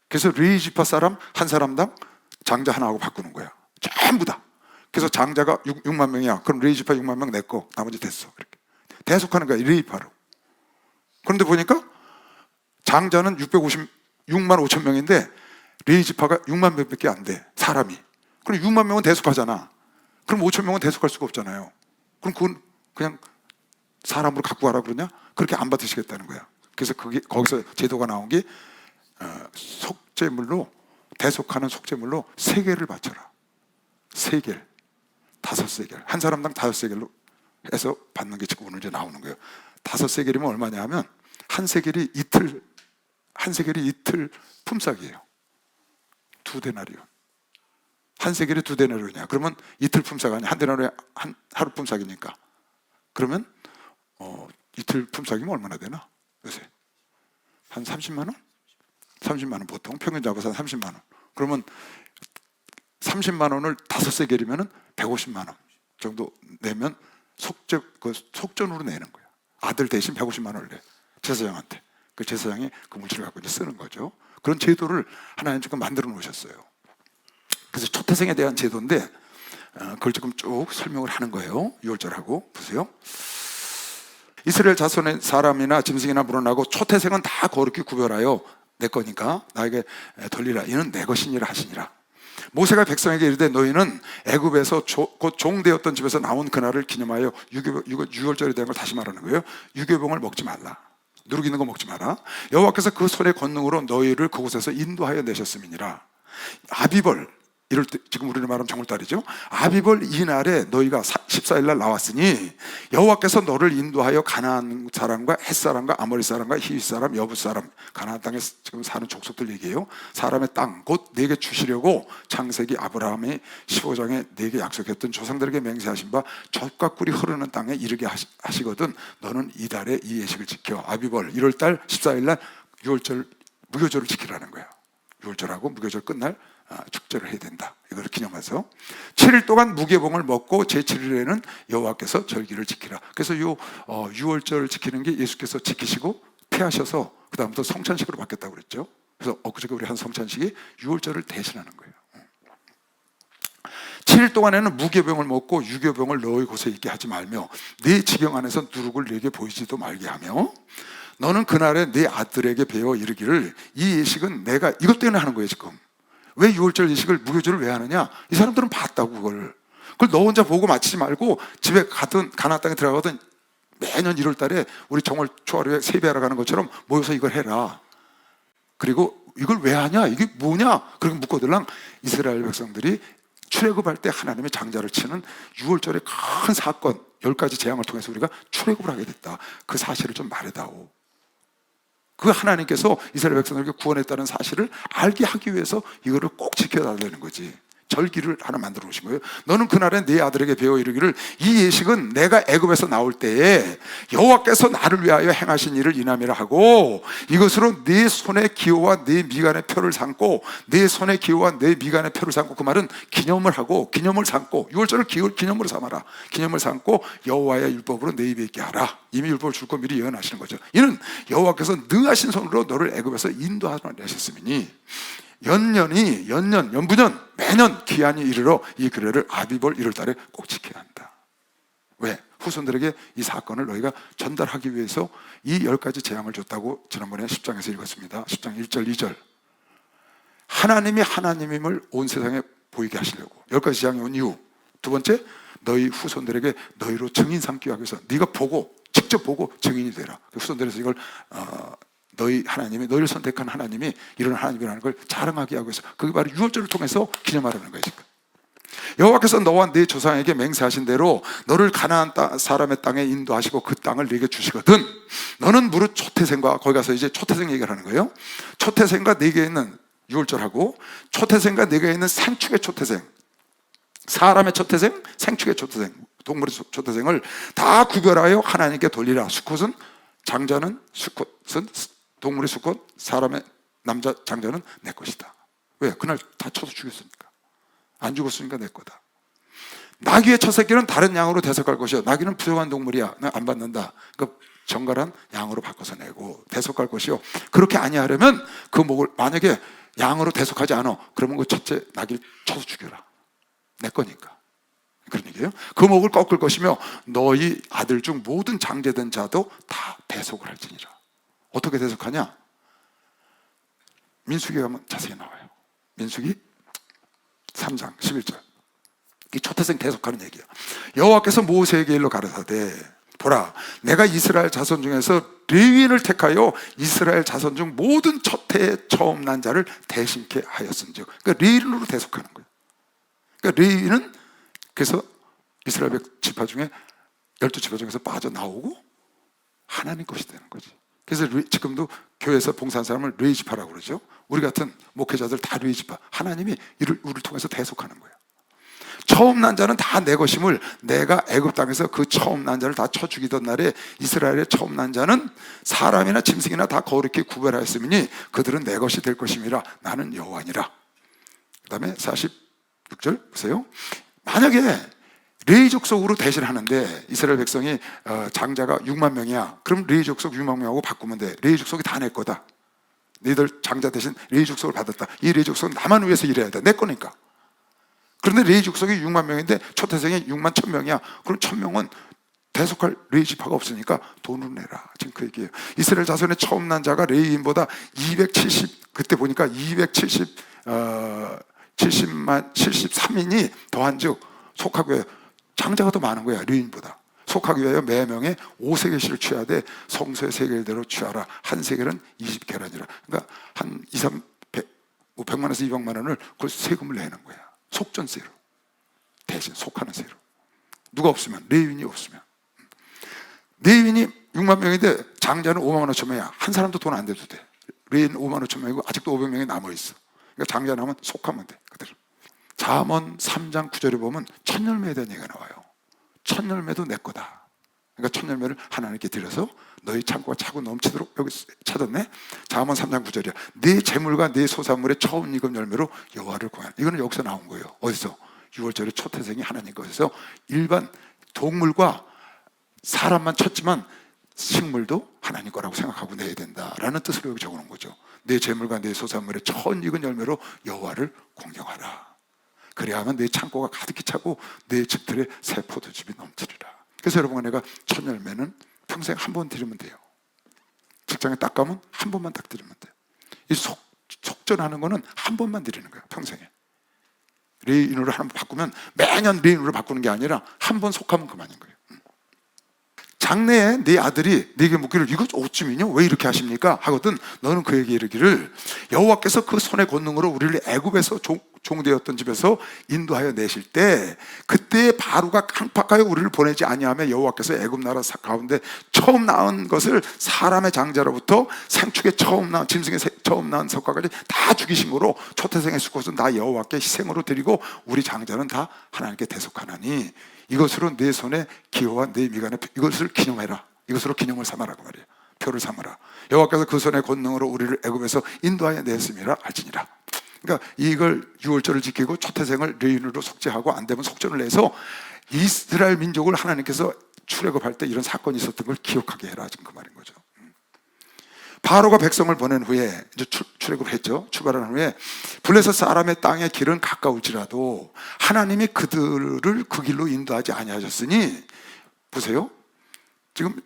그래서 레위지파 사람 한 사람당 장자 하나하고 바꾸는 거야. 전부 다. 그래서 장자가 6만 명이야. 그럼 레위지파 6만 명 내 거. 나머지 됐어. 그렇게 대속하는 거야. 레위파로. 그런데 보니까 장자는 656만 5천 명인데 레위지파가 6만 명밖에 안 돼. 사람이. 그럼 6만 명은 대속하잖아. 그럼 5천 명은 대속할 수가 없잖아요. 그럼 그건 그냥 사람으로 갖고 와라 그러냐? 그렇게 안 받으시겠다는 거야. 그래서 거기서 제도가 나온 게 속죄물로, 대속하는 속죄물로 3개를 바쳐라. 3개, 5세겔. 한 사람당 5세겔로 해서 받는 게 지금 오늘 이제 나오는 거예요. 5세겔이면 얼마냐 하면 한 세겔이 이틀 품삯이에요. 2데나리온. 한 세겔이 2데나리온이야. 그러면 이틀 품삯 아니야. 한 데나리온이 하루 품삯이니까. 그러면 이틀 품삯이면 얼마나 되나? 요새 한 30만 원? 30만 원 보통 평균 잡아서 30만 원. 그러면 30만 원을 5세겔이면 150만 원 정도 내면 속전으로 내는 거야. 아들 대신 150만 원을 내. 제사장한테. 그 제사장이 그 물질을 갖고 이제 쓰는 거죠. 그런 제도를 하나님 지금 만들어 놓으셨어요. 그래서 초태생에 대한 제도인데 그걸 지금 쭉 설명을 하는 거예요. 6월절하고 보세요. 이스라엘 자손의 사람이나 짐승이나 물어나고 초태생은 다 거룩히 구별하여 내 거니까 나에게 돌리라. 이는 내 것이니라 하시니라. 모세가 백성에게 이르되 너희는 애굽에서 곧 종되었던 집에서 나온 그날을 기념하여 유월절에 대한 걸 다시 말하는 거예요. 유교병을 먹지 말라. 누룩있는 거 먹지 마라. 여호와께서 그 손의 권능으로 너희를 그곳에서 인도하여 내셨음이니라. 아비벌, 이럴 때 지금 우리는 말하면 정월달이죠. 아비벌 이날에 너희가 14일 날 나왔으니 여호와께서 너를 인도하여 가나안 사람과 헷 사람과 아모리 사람과 히윗 사람, 여붓 사람, 가나안 땅에 지금 사는 족속들 얘기해요. 사람의 땅 곧 내게 주시려고 창세기 아브라함이 15장에 내게 약속했던 조상들에게 맹세하신 바 젖과 꿀이 흐르는 땅에 이르게 하시거든 너는 이달에 이 예식을 지켜. 아비벌 1월달 14일 날 6월절 무교절을 지키라는 거야. 6월절하고 무교절 끝날 축제를 해야 된다. 이걸 기념해서 7일 동안 무교봉을 먹고 제7일에는 여호와께서 절기를 지키라. 그래서 6월절을 지키는 게 예수께서 지키시고 폐하셔서 그 다음부터 성찬식으로 바뀌었다고 그랬죠. 그래서 엊그저께 우리 한 성찬식이 6월절을 대신하는 거예요. 7일 동안에는 무교병을 먹고 유교병을 너희 곳에 있게 하지 말며 네 지경 안에서 누룩을 네게 보이지도 말게 하며 너는 그날에 네 아들에게 배워 이르기를 이 예식은 내가 이것 때문에 하는 거예요. 지금 왜 6월절 예식을 무교절을 왜 하느냐? 이 사람들은 봤다고 그걸. 그걸 너 혼자 보고 마치지 말고 집에 가든 가나안 땅에 들어가든 매년 1월 달에 우리 정월 초하루에 세배하러 가는 것처럼 모여서 이걸 해라. 그리고 이걸 왜 하냐? 이게 뭐냐? 그렇게 묻거들랑 이스라엘 백성들이 출애굽할 때 하나님의 장자를 치는 6월절의 큰 사건 10가지 재앙을 통해서 우리가 출애굽을 하게 됐다. 그 사실을 좀 말해다오. 그 하나님께서 이스라엘 백성들에게 구원했다는 사실을 알게 하기 위해서 이거를 꼭 지켜야 되는 거지. 절기를 하나 만들어 놓으신 거예요. 너는 그날에 네 아들에게 배워 이르기를 이 예식은 내가 애굽에서 나올 때에 여호와께서 나를 위하여 행하신 일을 인함이라 하고 이것으로 네 손의 기호와 네 미간의 표를 삼고 네 손의 기호와 네 미간의 표를 삼고 그 말은 기념을 하고 기념을 삼고 6월절을 기념으로 삼아라. 기념을 삼고 여호와의 율법으로 내 입에 있게 하라. 이미 율법을 줄 거 미리 예언하시는 거죠. 이는 여호와께서 능하신 손으로 너를 애굽에서 인도하여 내셨음이니 연부년 매년 기한이 이르러 이 규례를 아비벌 1월달에 꼭 지켜야 한다. 왜? 후손들에게 이 사건을 너희가 전달하기 위해서 이 10가지 재앙을 줬다고 지난번에 10장에서 읽었습니다. 10장 1절 2절 하나님이 하나님임을 온 세상에 보이게 하시려고 10가지 재앙이 온 이유. 두 번째, 너희 후손들에게 너희로 증인 삼기 위해서 네가 보고 직접 보고 증인이 되라. 후손들에서 이걸 너희 하나님이 너희를 선택한 하나님이 이런 하나님이라는 걸 자랑하게 하고 있어. 그게 바로 유월절을 통해서 기념하라는 거예요. 지금 여호와께서 너와 네 조상에게 맹세하신 대로 너를 가나안 사람의 땅에 인도하시고 그 땅을 네게 주시거든 너는 무릇 초태생과 거기 가서 이제 초태생 얘기를 하는 거예요. 초태생과 네게 있는 유월절하고 초태생과 네게 있는 생축의 초태생, 사람의 초태생, 생축의 초태생, 동물의 초태생을 다 구별하여 하나님께 돌리라. 수컷은 장자는 수컷은 동물의 수컷, 사람의 남자 장자는 내 것이다. 왜? 그날 다 쳐서 죽였으니까. 안 죽었으니까 내 거다. 나귀의 첫 새끼는 다른 양으로 대속할 것이요. 나귀는 부정한 동물이야. 나 안 받는다. 그러니까 정갈한 양으로 바꿔서 내고 대속할 것이요. 그렇게 아니하려면 그 목을 만약에 양으로 대속하지 않아. 그러면 그 첫째 나귀를 쳐서 죽여라. 내 거니까. 그런 얘기예요. 그 목을 꺾을 것이며 너희 아들 중 모든 장제된 자도 다 대속을 할지니라. 어떻게 대속하냐? 민수기에 가면 자세히 나와요. 민수기 3장 11절. 이 초태생 대속하는 얘기야. 여호와께서 모세에게 일러 가라사대 보라 내가 이스라엘 자손 중에서 레위인을 택하여 이스라엘 자손 중 모든 첫해에 처음 난 자를 대신케 하였은즉. 그러니까 레위인으로 대속하는 거예요. 그러니까 레위인은 그래서 이스라엘 지파 중에 12지파 중에서 빠져나오고 하나님 것이 되는 거지. 그래서 지금도 교회에서 봉사한 사람을 레위 지파라고 그러죠. 우리 같은 목회자들 다 레위 지파. 하나님이 우리를 통해서 대속하는 거예요. 처음 난 자는 다 내 것임을 내가 애굽 땅에서 그 처음 난 자를 다 쳐 죽이던 날에 이스라엘의 처음 난 자는 사람이나 짐승이나 다 거룩히 구별하였으니 그들은 내 것이 될 것임이라 나는 여호와니라. 그 다음에 46절 보세요. 만약에 레위 족속으로 대신하는데 이스라엘 백성이 장자가 6만 명이야. 그럼 레위 족속 6만 명하고 바꾸면 돼. 레위 족속이 다 내 거다. 너희들 장자 대신 레위 족속을 받았다. 이 레위 족속은 나만 위해서 일해야 돼. 내 거니까. 그런데 레위 족속이 6만 명인데 초태생이 6만 1,000명이야. 그럼 1,000명은 대속할 레위 지파가 없으니까 돈을 내라. 지금 그 얘기예요. 이스라엘 자손의 처음 난 자가 레위인보다 270 그때 보니까 73인이 더한즉 속하기 위하여 장자가 더 많은 거야. 레위인보다. 속하기 위하여 매 명에 5세겔씩을 취해야 돼. 성소의 세겔대로 취하라. 한 세겔은 20계란이라. 그러니까 한 2, 3, 100만에서 200만 원을 그걸 세금을 내는 거야. 속전세로. 대신 속하는 세로. 누가 없으면, 레위인이 없으면. 레위인이 6만 명인데 장자는 5만 5천 명이야. 한 사람도 돈 안 내도 돼. 레위인 5만 5천 명이고 아직도 500명이 남아있어. 그러니까 장자 나면 속하면 돼. 그대로. 잠언 3장 9절에 보면 첫 열매에 대한 얘기가 나와요. 첫 열매도 내 거다. 그러니까 첫 열매를 하나님께 드려서 너희 창고가 차고 넘치도록 여기 찾았네. 잠언 3장 9절이야. 네 재물과 네 소산물의 처음 익은 열매로 여호와를 구하라. 이거는 여기서 나온 거예요. 어디서? 6월절에 초태생이 하나님 것에서 일반 동물과 사람만 쳤지만 식물도 하나님 거라고 생각하고 내야 된다라는 뜻으로 여기 적어놓은 거죠. 내 재물과 내 소산물의 처음 익은 열매로 여호와를 공경하라. 그래야만 내 창고가 가득히 차고 내 집들의 새 포도즙이 넘치리라. 그래서 여러분 내가 첫 열매는 평생 한 번 드리면 돼요. 직장에 딱 가면 한 번만 딱 드리면 돼요. 이 속전하는 거는 한 번만 드리는 거예요. 평생에. 레위인으로 한번 바꾸면 매년 레위인으로 바꾸는 게 아니라 한 번 속하면 그만인 거예요. 장래에 네 아들이 네게 묻기를 이거 어찌미냐 왜 이렇게 하십니까? 하거든 너는 그에게 이르기를 여호와께서 그 손의 권능으로 우리를 애굽에서 종되었던 집에서 인도하여 내실 때 그때 바로가 강팍하여 우리를 보내지 아니하며 여호와께서 애굽 나라 가운데 처음 낳은 것을 사람의 장자로부터 생축에 처음 낳은 짐승의 처음 낳은 석가까지 다 죽이신 거로 초태생의 수컷은 다 여호와께 희생으로 드리고 우리 장자는 다 하나님께 대속하나니 이것으로 내 손에 기호와 내 미간에 이것을 기념해라. 이것으로 기념을 삼아라 그 말이에요. 표를 삼아라. 여호와께서 그 손의 권능으로 우리를 애굽에서 인도하여 냈음이라 할지니라. 그러니까 이걸 유월절을 지키고 초태생을 레위인으로 속죄하고 안 되면 속전을 내서 이스라엘 민족을 하나님께서 출애굽할 때 이런 사건이 있었던 걸 기억하게 해라 지금 그 말인 거죠. 바로가 백성을 보낸 후에 이제 출애굽을 했죠. 출발한 후에 블레셋 사람의 땅의 길은 가까울지라도 하나님이 그들을 그 길로 인도하지 아니하셨으니 보세요. 지금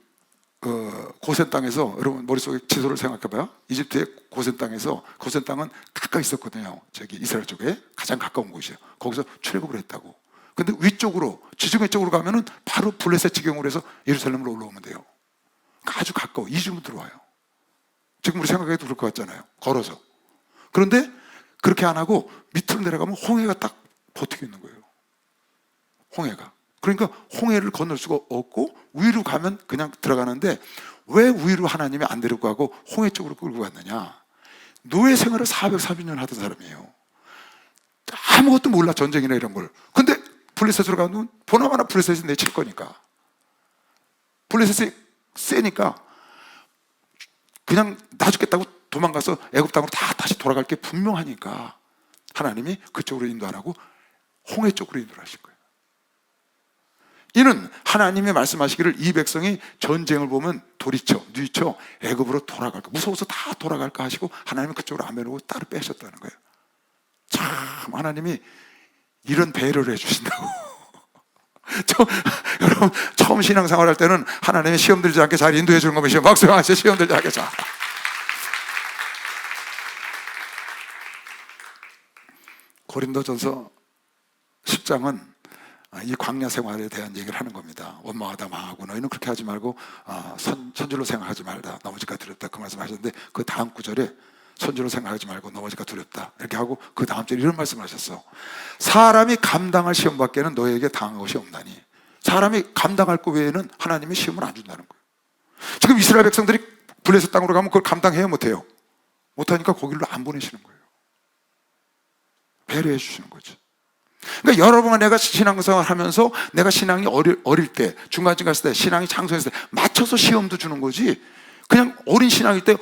고센 땅에서 여러분 머릿속에 지도를 생각해봐요. 이집트의 고센 땅에서 고센 땅은 가까이 있었거든요. 저기 이스라엘 쪽에 가장 가까운 곳이에요. 거기서 출애굽을 했다고. 근데 위쪽으로 지중해 쪽으로 가면은 바로 블레셋 지경으로 해서 예루살렘으로 올라오면 돼요. 그러니까 아주 가까워. 2주면 들어와요. 지금 우리 생각해도 그럴 것 같잖아요. 걸어서. 그런데 그렇게 안 하고 밑으로 내려가면 홍해가 딱 버티고 있는 거예요. 홍해가. 그러니까 홍해를 건널 수가 없고 위로 가면 그냥 들어가는데 왜 위로 하나님이 안 데리고 가고 홍해 쪽으로 끌고 갔느냐. 노예 생활을 440년 하던 사람이에요. 아무것도 몰라 전쟁이나 이런 걸. 근데 블레셋으로 가면 보나마나 블레셋이 내칠 거니까. 블레셋이 세니까 그냥 나 죽겠다고 도망가서 애굽 땅으로 다 다시 돌아갈 게 분명하니까 하나님이 그쪽으로 인도 안 하고 홍해 쪽으로 인도를 하실 거예요. 이는 하나님이 말씀하시기를 이 백성이 전쟁을 보면 돌이쳐 뉘쳐 애굽으로 돌아갈까 무서워서 다 돌아갈까 하시고 하나님은 그쪽으로 안 빼놓고 따로 빼셨다는 거예요. 참 하나님이 이런 배려를 해주신다고. 여러분 처음 신앙생활 할 때는 하나님이 시험 들지 않게 잘 인도해 주는 거 보시면 박수 하세요. 시험 들지 않게 잘. 고린도전서 10장은 이 광야 생활에 대한 얘기를 하는 겁니다. 원망하다 망하고 너희는 그렇게 하지 말고 선줄로 생각하지 말다 넘어질까 두렵다 그 말씀 하셨는데 그 다음 구절에 선줄로 생각하지 말고 넘어질까 두렵다 이렇게 하고 그 다음 절에 이런 말씀을 하셨어. 사람이 감당할 시험 밖에는 너에게 당한 것이 없나니. 사람이 감당할 것 외에는 하나님이 시험을 안 준다는 거예요. 지금 이스라엘 백성들이 블레셋 땅으로 가면 그걸 감당해요 못해요? 못하니까 거기로 안 보내시는 거예요. 배려해 주시는 거죠. 그러니까 여러 번 내가 신앙생활 하면서 내가 신앙이 어릴 때 중간쯤 갔을 때 신앙이 장성했을 때 맞춰서 시험도 주는 거지 그냥 어린 신앙일 때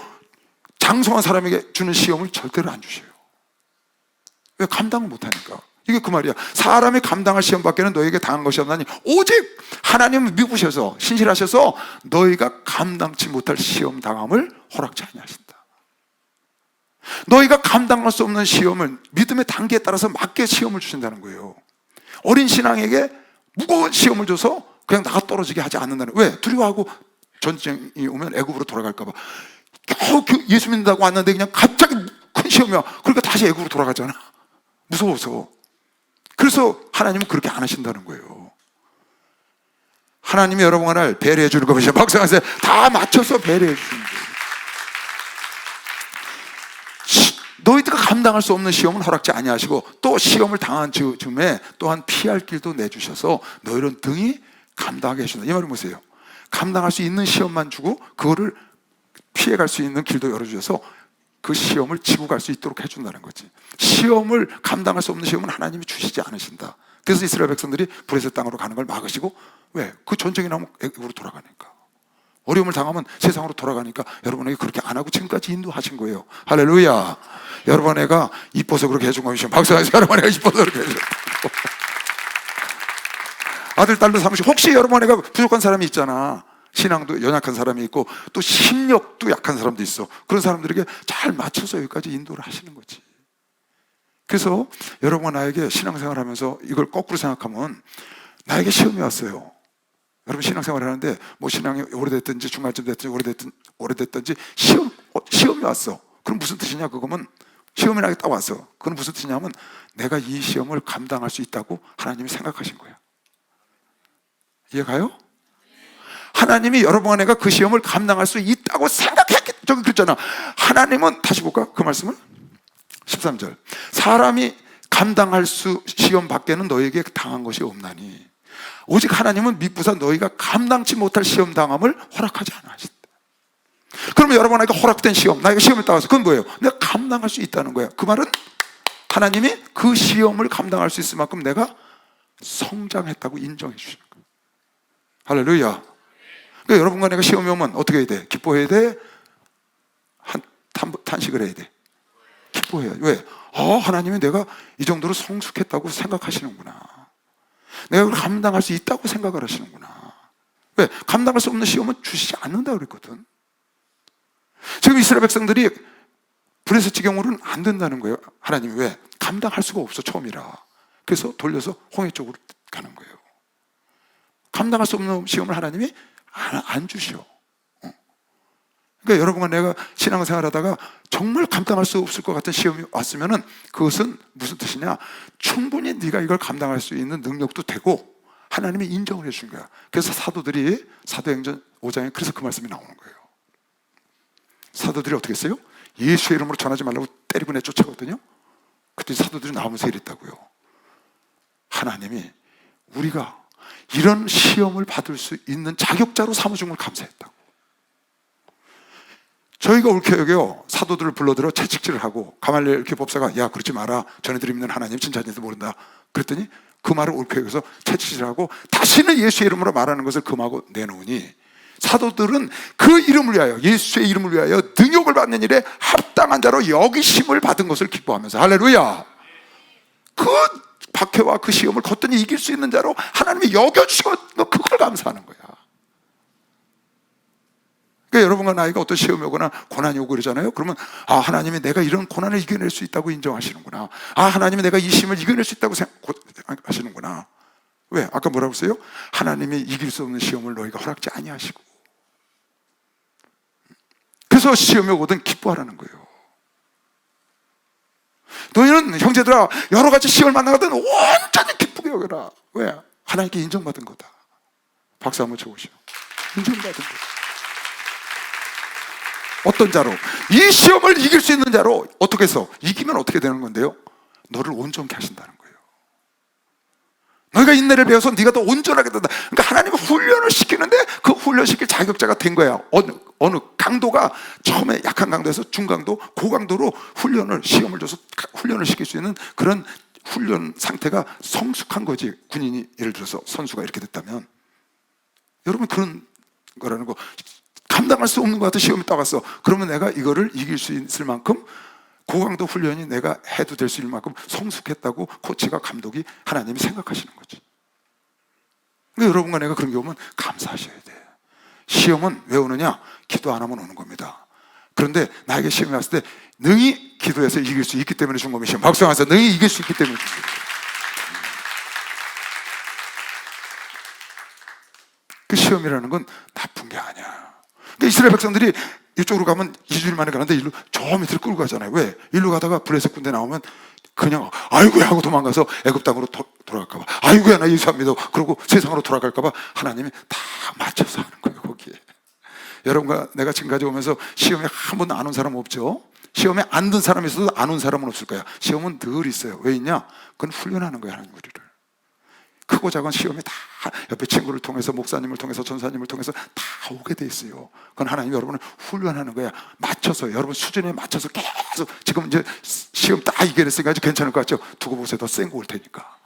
장성한 사람에게 주는 시험을 절대로 안 주셔요. 왜? 감당을 못하니까. 이게 그 말이야. 사람이 감당할 시험 밖에는 너에게 당한 것이 없나니 오직 하나님을 믿으셔서 신실하셔서 너희가 감당치 못할 시험 당함을 허락치 아니하신다. 너희가 감당할 수 없는 시험을 믿음의 단계에 따라서 맞게 시험을 주신다는 거예요. 어린 신앙에게 무거운 시험을 줘서 그냥 나가 떨어지게 하지 않는다는 거예요. 왜? 두려워하고 전쟁이 오면 애굽으로 돌아갈까 봐. 겨우 예수 믿는다고 왔는데 그냥 갑자기 큰 시험이야. 그러니까 다시 애굽으로 돌아가잖아. 무서워서. 그래서 하나님은 그렇게 안 하신다는 거예요. 하나님이 여러분을 배려해 주는 거 보시면 박수하세요. 다 맞춰서 배려해 주시는 거예요. 너희들가 감당할 수 없는 시험은 허락지 아니하시고 또 시험을 당한 즈음에 또한 피할 길도 내주셔서 너희는 등이 감당하게 해주신다. 이 말은 뭐세요? 감당할 수 있는 시험만 주고 그거를 피해갈 수 있는 길도 열어주셔서 그 시험을 지고 갈 수 있도록 해준다는 거지. 시험을 감당할 수 없는 시험은 하나님이 주시지 않으신다. 그래서 이스라엘 백성들이 블레셋 땅으로 가는 걸 막으시고 왜? 그 전쟁이 나면 애굽으로 돌아가니까. 어려움을 당하면 세상으로 돌아가니까 여러분에게 그렇게 안 하고 지금까지 인도하신 거예요. 할렐루야. 여러분에게 이뻐서 그렇게 해준 거예요. 박수하세요. 여러분에게 이뻐서 그렇게 해준 거예요. 아들, 딸도 삼으시고 혹시 여러분에게 부족한 사람이 있잖아. 신앙도 연약한 사람이 있고 또 심력도 약한 사람도 있어. 그런 사람들에게 잘 맞춰서 여기까지 인도를 하시는 거지. 그래서 여러분 나에게 신앙생활 하면서 이걸 거꾸로 생각하면 나에게 시험이 왔어요. 여러분 신앙생활 하는데 뭐 신앙이 오래됐든지 중간쯤 됐든지 오래됐든지 시험이 왔어. 그럼 무슨 뜻이냐? 그거면 시험이 나게 딱 왔어. 그건 무슨 뜻이냐면 내가 이 시험을 감당할 수 있다고 하나님이 생각하신 거야. 이해가요? 하나님이 여러분과 내가 그 시험을 감당할 수 있다고 생각했기, 저기 그랬잖아. 하나님은, 다시 볼까? 그 말씀을? 13절. 사람이 감당할 수 시험 밖에는 너에게 당한 것이 없나니 오직 하나님은 미쁘사 너희가 감당치 못할 시험 당함을 허락하지 않아 하신다. 그러면 여러분, 나에게 허락된 시험, 나에게 시험에 따라서 그건 뭐예요? 내가 감당할 수 있다는 거야. 그 말은 하나님이 그 시험을 감당할 수 있을 만큼 내가 성장했다고 인정해 주시는 거예요. 할렐루야. 그러니까 여러분과 내가 시험이 오면 어떻게 해야 돼? 기뻐해야 돼? 탄식을 해야 돼? 기뻐해야 돼. 왜? 하나님이 내가 이 정도로 성숙했다고 생각하시는구나. 내가 그걸 감당할 수 있다고 생각을 하시는구나. 왜? 감당할 수 없는 시험은 주시지 않는다 그랬거든. 지금 이스라엘 백성들이 불에서 지경으로는 안 된다는 거예요. 하나님이 왜? 감당할 수가 없어, 처음이라. 그래서 돌려서 홍해 쪽으로 가는 거예요. 감당할 수 없는 시험을 하나님이 안 주셔. 그러니까 여러분과 내가 신앙생활 하다가 정말 감당할 수 없을 것 같은 시험이 왔으면은 그것은 무슨 뜻이냐? 충분히 네가 이걸 감당할 수 있는 능력도 되고 하나님이 인정을 해준 거야. 그래서 사도들이 사도행전 5장에 그래서 그 말씀이 나오는 거예요. 사도들이 어떻게 했어요? 예수의 이름으로 전하지 말라고 때리고 내쫓았거든요. 그때 사도들이 나오면서 이랬다고요. 하나님이 우리가 이런 시험을 받을 수 있는 자격자로 삼으신 걸 감사했다고. 저희가 옳게 여겨요. 사도들을 불러들어 채찍질을 하고 가말리엘 이렇게 법사가 야 그러지 마라. 전해드리고 있는 하나님 진짜인지도 모른다. 그랬더니 그 말을 옳게 여겨서 채찍질하고 다시는 예수의 이름으로 말하는 것을 금하고 내놓으니 사도들은 그 이름을 위하여 예수의 이름을 위하여 능욕을 받는 일에 합당한 자로 여기심을 받은 것을 기뻐하면서 할렐루야. 그 박해와 그 시험을 걷더니 이길 수 있는 자로 하나님이 여겨주시고 그걸 감사하는 거야. 그러니까 여러분과 나이가 어떤 시험이 오거나 고난이 오고 그러잖아요. 그러면 하나님이 내가 이런 고난을 이겨낼 수 있다고 인정하시는구나. 하나님이 내가 이 시험을 이겨낼 수 있다고 생각하시는구나. 왜? 아까 뭐라고 했어요? 하나님이 이길 수 없는 시험을 너희가 허락지 아니하시고. 그래서 시험이 오거든 기뻐하라는 거예요. 너희는 형제들아 여러 가지 시험을 만나거든 완전히 기쁘게 여겨라. 왜? 하나님께 인정받은 거다. 박수 한번 쳐보시오. 인정받은 거다. 어떤 자로? 이 시험을 이길 수 있는 자로. 어떻게 해서? 이기면 어떻게 되는 건데요? 너를 온전케 하신다는 거예요. 너희가 인내를 배워서 네가 더 온전하게 된다. 그러니까 하나님은 훈련을 시키는데 그 훈련시킬 자격자가 된 거야. 어느 강도가 처음에 약한 강도에서 중강도, 고강도로 훈련을, 시험을 줘서 훈련을 시킬 수 있는 그런 훈련 상태가 성숙한 거지. 군인이 예를 들어서 선수가 이렇게 됐다면 여러분 그런 거라는 거. 감당할 수 없는 것 같은 시험이 딱 왔어. 그러면 내가 이거를 이길 수 있을 만큼 고강도 훈련이 내가 해도 될 수 있을 만큼 성숙했다고 코치가, 감독이, 하나님이 생각하시는 거지. 그러니까 여러분과 내가 그런 게 오면 감사하셔야 돼. 시험은 왜 오느냐? 기도 안 하면 오는 겁니다. 그런데 나에게 시험이 왔을 때 능히 기도해서 이길 수 있기 때문에 준 겁니다. 박수 한번 쳐서 능히 이길 수 있기 때문에 준 겁니다. 그 시험이라는 건 나쁜 게 아니야. 그러니까 이스라엘 백성들이 이쪽으로 가면 2주일 만에 가는데 일로 저 밑으로 끌고 가잖아요. 왜? 일로 가다가 블레셋 군대 나오면 그냥 아이고야 하고 도망가서 애굽 땅으로 돌아갈까 봐. 아이고야 나 예수 안 믿어. 그러고 세상으로 돌아갈까 봐 하나님이 다 맞춰서 하는 거예요. 거기에. 여러분과 내가 지금까지 오면서 시험에 한 번도 안 온 사람 없죠? 시험에 안 든 사람이 있어도 안 온 사람은 없을 거야. 시험은 늘 있어요. 왜 있냐? 그건 훈련하는 거야. 하나님 우리를. 크고 작은 시험이 다 옆에 친구를 통해서, 목사님을 통해서, 전사님을 통해서 다 오게 돼 있어요. 그건 하나님이 여러분을 훈련하는 거야. 맞춰서, 여러분 수준에 맞춰서 계속. 지금 이제 시험 딱 이겨냈으니까 아주 괜찮을 것 같죠? 두고 보세요. 더 센 거 올 테니까.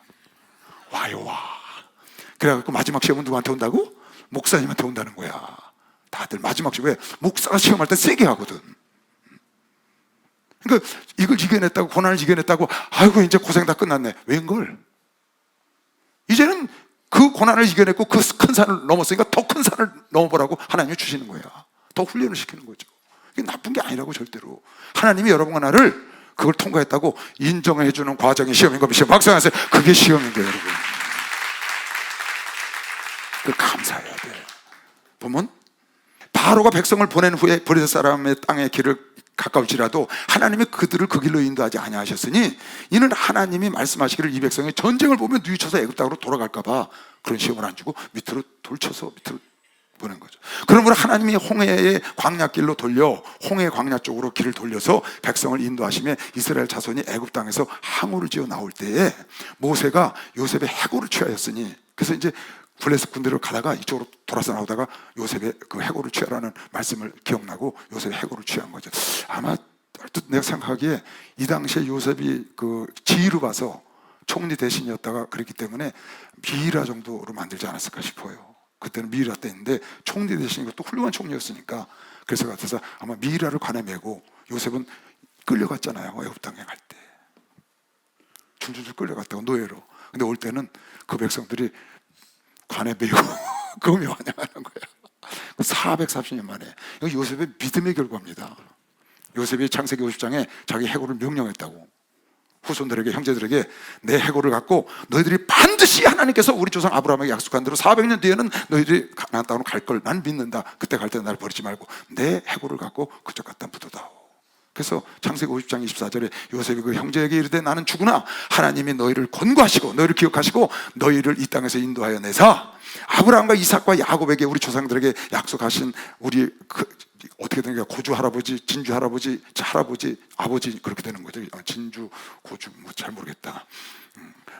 와요 와. 그래갖고 마지막 시험은 누구한테 온다고? 목사님한테 온다는 거야. 다들 마지막 시험. 왜? 목사가 시험할 때 세게 하거든. 그러니까 이걸 이겨냈다고, 고난을 이겨냈다고, 아이고 이제 고생 다 끝났네. 웬걸? 이제는 그 고난을 이겨냈고 그 큰 산을 넘었으니까 더 큰 산을 넘어보라고 하나님이 주시는 거야. 더 훈련을 시키는 거죠. 이게 나쁜 게 아니라고 절대로. 하나님이 여러분과 나를 그걸 통과했다고 인정해 주는 과정이 시험인 겁니다. 박수 하세요. 그게 시험인 거예요, 여러분. 그 감사해야 돼. 보면 바로가 백성을 보낸 후에 블레셋 사람의 땅의 길을 가까울지라도 하나님이 그들을 그 길로 인도하지 아니하셨으니 이는 하나님이 말씀하시기를 이 백성이 전쟁을 보면 뉘우쳐서 애굽 땅으로 돌아갈까 봐 그런 시험을 안 주고 밑으로 돌쳐서 밑으로 보낸 거죠. 그러므로 하나님이 홍해의 광야길로 돌려 홍해 광야 쪽으로 길을 돌려서 백성을 인도하시며 이스라엘 자손이 애굽 땅에서 항우를 지어 나올 때에 모세가 요셉의 해골을 취하였으니, 그래서 이제 블레셋 군대로 가다가 이쪽으로 돌아서 나오다가 요셉의 그 해골을 취하라는 말씀을 기억나고 요셉의 해골을 취한 거죠. 아마 얼핏 내가 생각하기에 이 당시에 요셉이 그 지위로 봐서 총리 대신이었다가 그랬기 때문에 미이라 정도로 만들지 않았을까 싶어요. 그때는 미이라 때인데 총리 대신이고 또 훌륭한 총리였으니까 그래서 같아서 아마 미이라를 관에 메고, 요셉은 끌려갔잖아요. 애굽 땅에 갈 때 줄줄줄 끌려갔다고 노예로. 근데 올 때는 그 백성들이 관에 메고 금이 환영하는 거예요. 430년 만에. 이거 요셉의 믿음의 결과입니다. 요셉이 창세기 50장에 자기 해골을 명령했다고. 후손들에게, 형제들에게 내 해골을 갖고 너희들이 반드시 하나님께서 우리 조상 아브라함에게 약속한 대로 400년 뒤에는 너희들이 가나안 땅으로 갈 걸 난 믿는다. 그때 갈 때 나를 버리지 말고 내 해골을 갖고 그쪽 갖다 묻어다오. 그래서 창세기 50장 24절에 요셉이 그 형제에게 이르되 나는 죽으나 하나님이 너희를 권고하시고 너희를 기억하시고 너희를 이 땅에서 인도하여 내사 아브라함과 이삭과 야곱에게 우리 조상들에게 약속하신 우리 어떻게 되는 거야? 고주 할아버지, 진주 할아버지, 할아버지, 아버지 그렇게 되는 거죠. 진주, 고주 뭐 잘 모르겠다.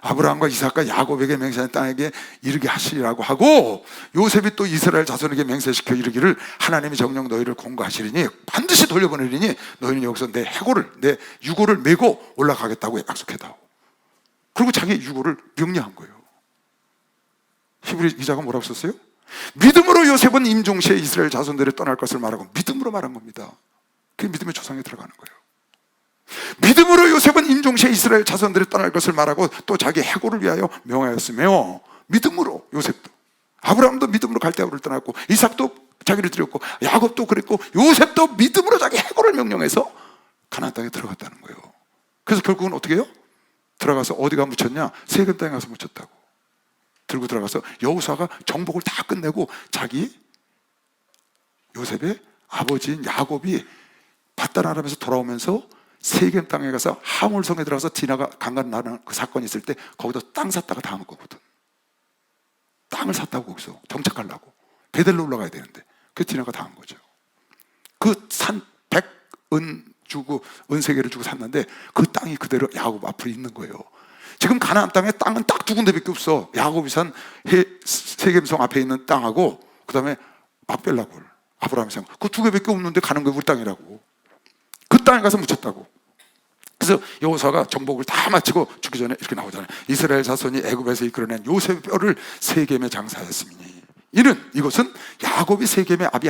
아브라함과 이삭과 야곱에게 맹세한 땅에게 이르게 하시리라고 하고, 요셉이 또 이스라엘 자손에게 맹세시켜 이르기를 하나님이 정녕 너희를 공고하시리니 반드시 돌려보내리니 너희는 여기서 내 해골을, 내 유골을 메고 올라가겠다고 약속했다고. 그리고 자기 유골을 명령한 거예요. 히브리 기자가 뭐라고 썼어요? 믿음으로 요셉은 임종시에 이스라엘 자손들이 떠날 것을 말하고, 믿음으로 말한 겁니다. 그게 믿음의 조상에 들어가는 거예요. 믿음으로 요셉은 임종시에 이스라엘 자손들이 떠날 것을 말하고 또 자기 해골을 위하여 명하였으며, 믿음으로 요셉도, 아브라함도 믿음으로 갈대아우를 떠났고, 이삭도 자기를 드렸고, 야곱도 그랬고, 요셉도 믿음으로 자기 해골을 명령해서 가나안 땅에 들어갔다는 거예요. 그래서 결국은 어떻게 해요? 들어가서 어디가 묻혔냐? 세겜 땅에 가서 묻혔다고. 들고 들어가서 여호수아가 정복을 다 끝내고 자기 요셉의 아버지인 야곱이 밧단 아람에서 돌아오면서 세겜 땅에 가서 하몰성에 들어가서 디나가 강간나는 그 사건이 있을 때 거기다 땅 샀다가 당한 거거든. 땅을 샀다고 거기서 정착하려고 베델로 올라가야 되는데 그 디나가 당한 거죠. 그 산 100은 주고 은 3개를 주고 샀는데 그 땅이 그대로 야곱 앞으로 있는 거예요. 지금 가나안 땅에 땅은 딱 2군데밖에 없어. 야곱이 산 세겜성 앞에 있는 땅하고 그 다음에 막벨라골, 아브라함이 산 그 2개밖에 없는데 가는 게 우리 땅이라고. 그 땅에 가서 묻혔다고. 그래서 여호수아가 정복을 다 마치고 죽기 전에 이렇게 나오잖아요. 이스라엘 자손이 애굽에서 이끌어낸 요셉의 뼈를 세겜에 장사하였으니 이것은 야곱이 세겜의 아비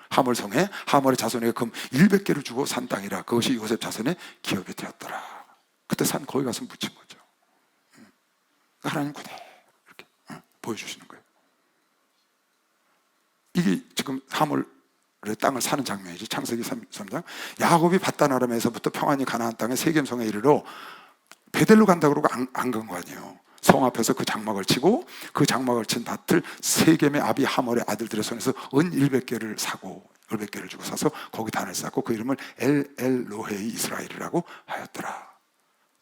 하몰성에 하몰의 자손에게 금 100개를 주고 산 땅이라. 그것이 요셉 자손의 기업이 되었더라. 그때 산 거기 가서 묻힌 거죠. 하나님 그대로 이렇게 보여주시는 거예요. 이게 지금 하몰의 땅을 사는 장면이지. 창세기 3장. 야곱이 밧단 아람에서부터 평안히 가나안 땅의 세겜성에 이르러 베델로 간다고 그러고 안 간 거 아니에요. 성 앞에서 그 장막을 치고 그 장막을 친 밭을 세겜의 아비 하몰의 아들들의 손에서 은 100개를 사고 100개를 주고 사서 거기 단을 쌓고 그 이름을 엘로헤이 이스라엘이라고 하였더라.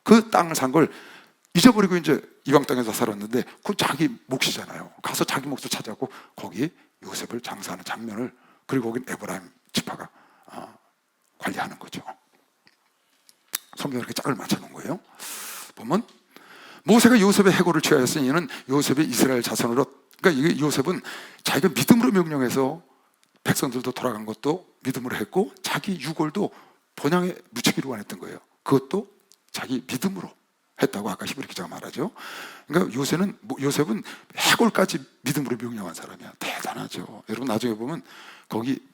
그 땅을 산 걸 잊어버리고 이제 이방 땅에서 살았는데 그 자기 몫이잖아요. 가서 자기 몫을 차지하고 거기 요셉을 장사하는 장면을, 그리고 거긴 에브라임 지파가 관리하는 거죠. 성경을 이렇게 짝을 맞춰놓은 거예요. 보면 모세가 요셉의 해골을 취하였으니 이는 요셉의 이스라엘 자손으로, 그러니까 이게 요셉은 자기가 믿음으로 명령해서 백성들도 돌아간 것도 믿음으로 했고 자기 유골도 본향에 묻히기로 원했던 거예요. 그것도 자기 믿음으로 했다고 아까 히브리 기자가 말하죠. 그러니까 요셉은 해골까지 믿음으로 명령한 사람이야. 대단하죠. 여러분 나중에 보면 거기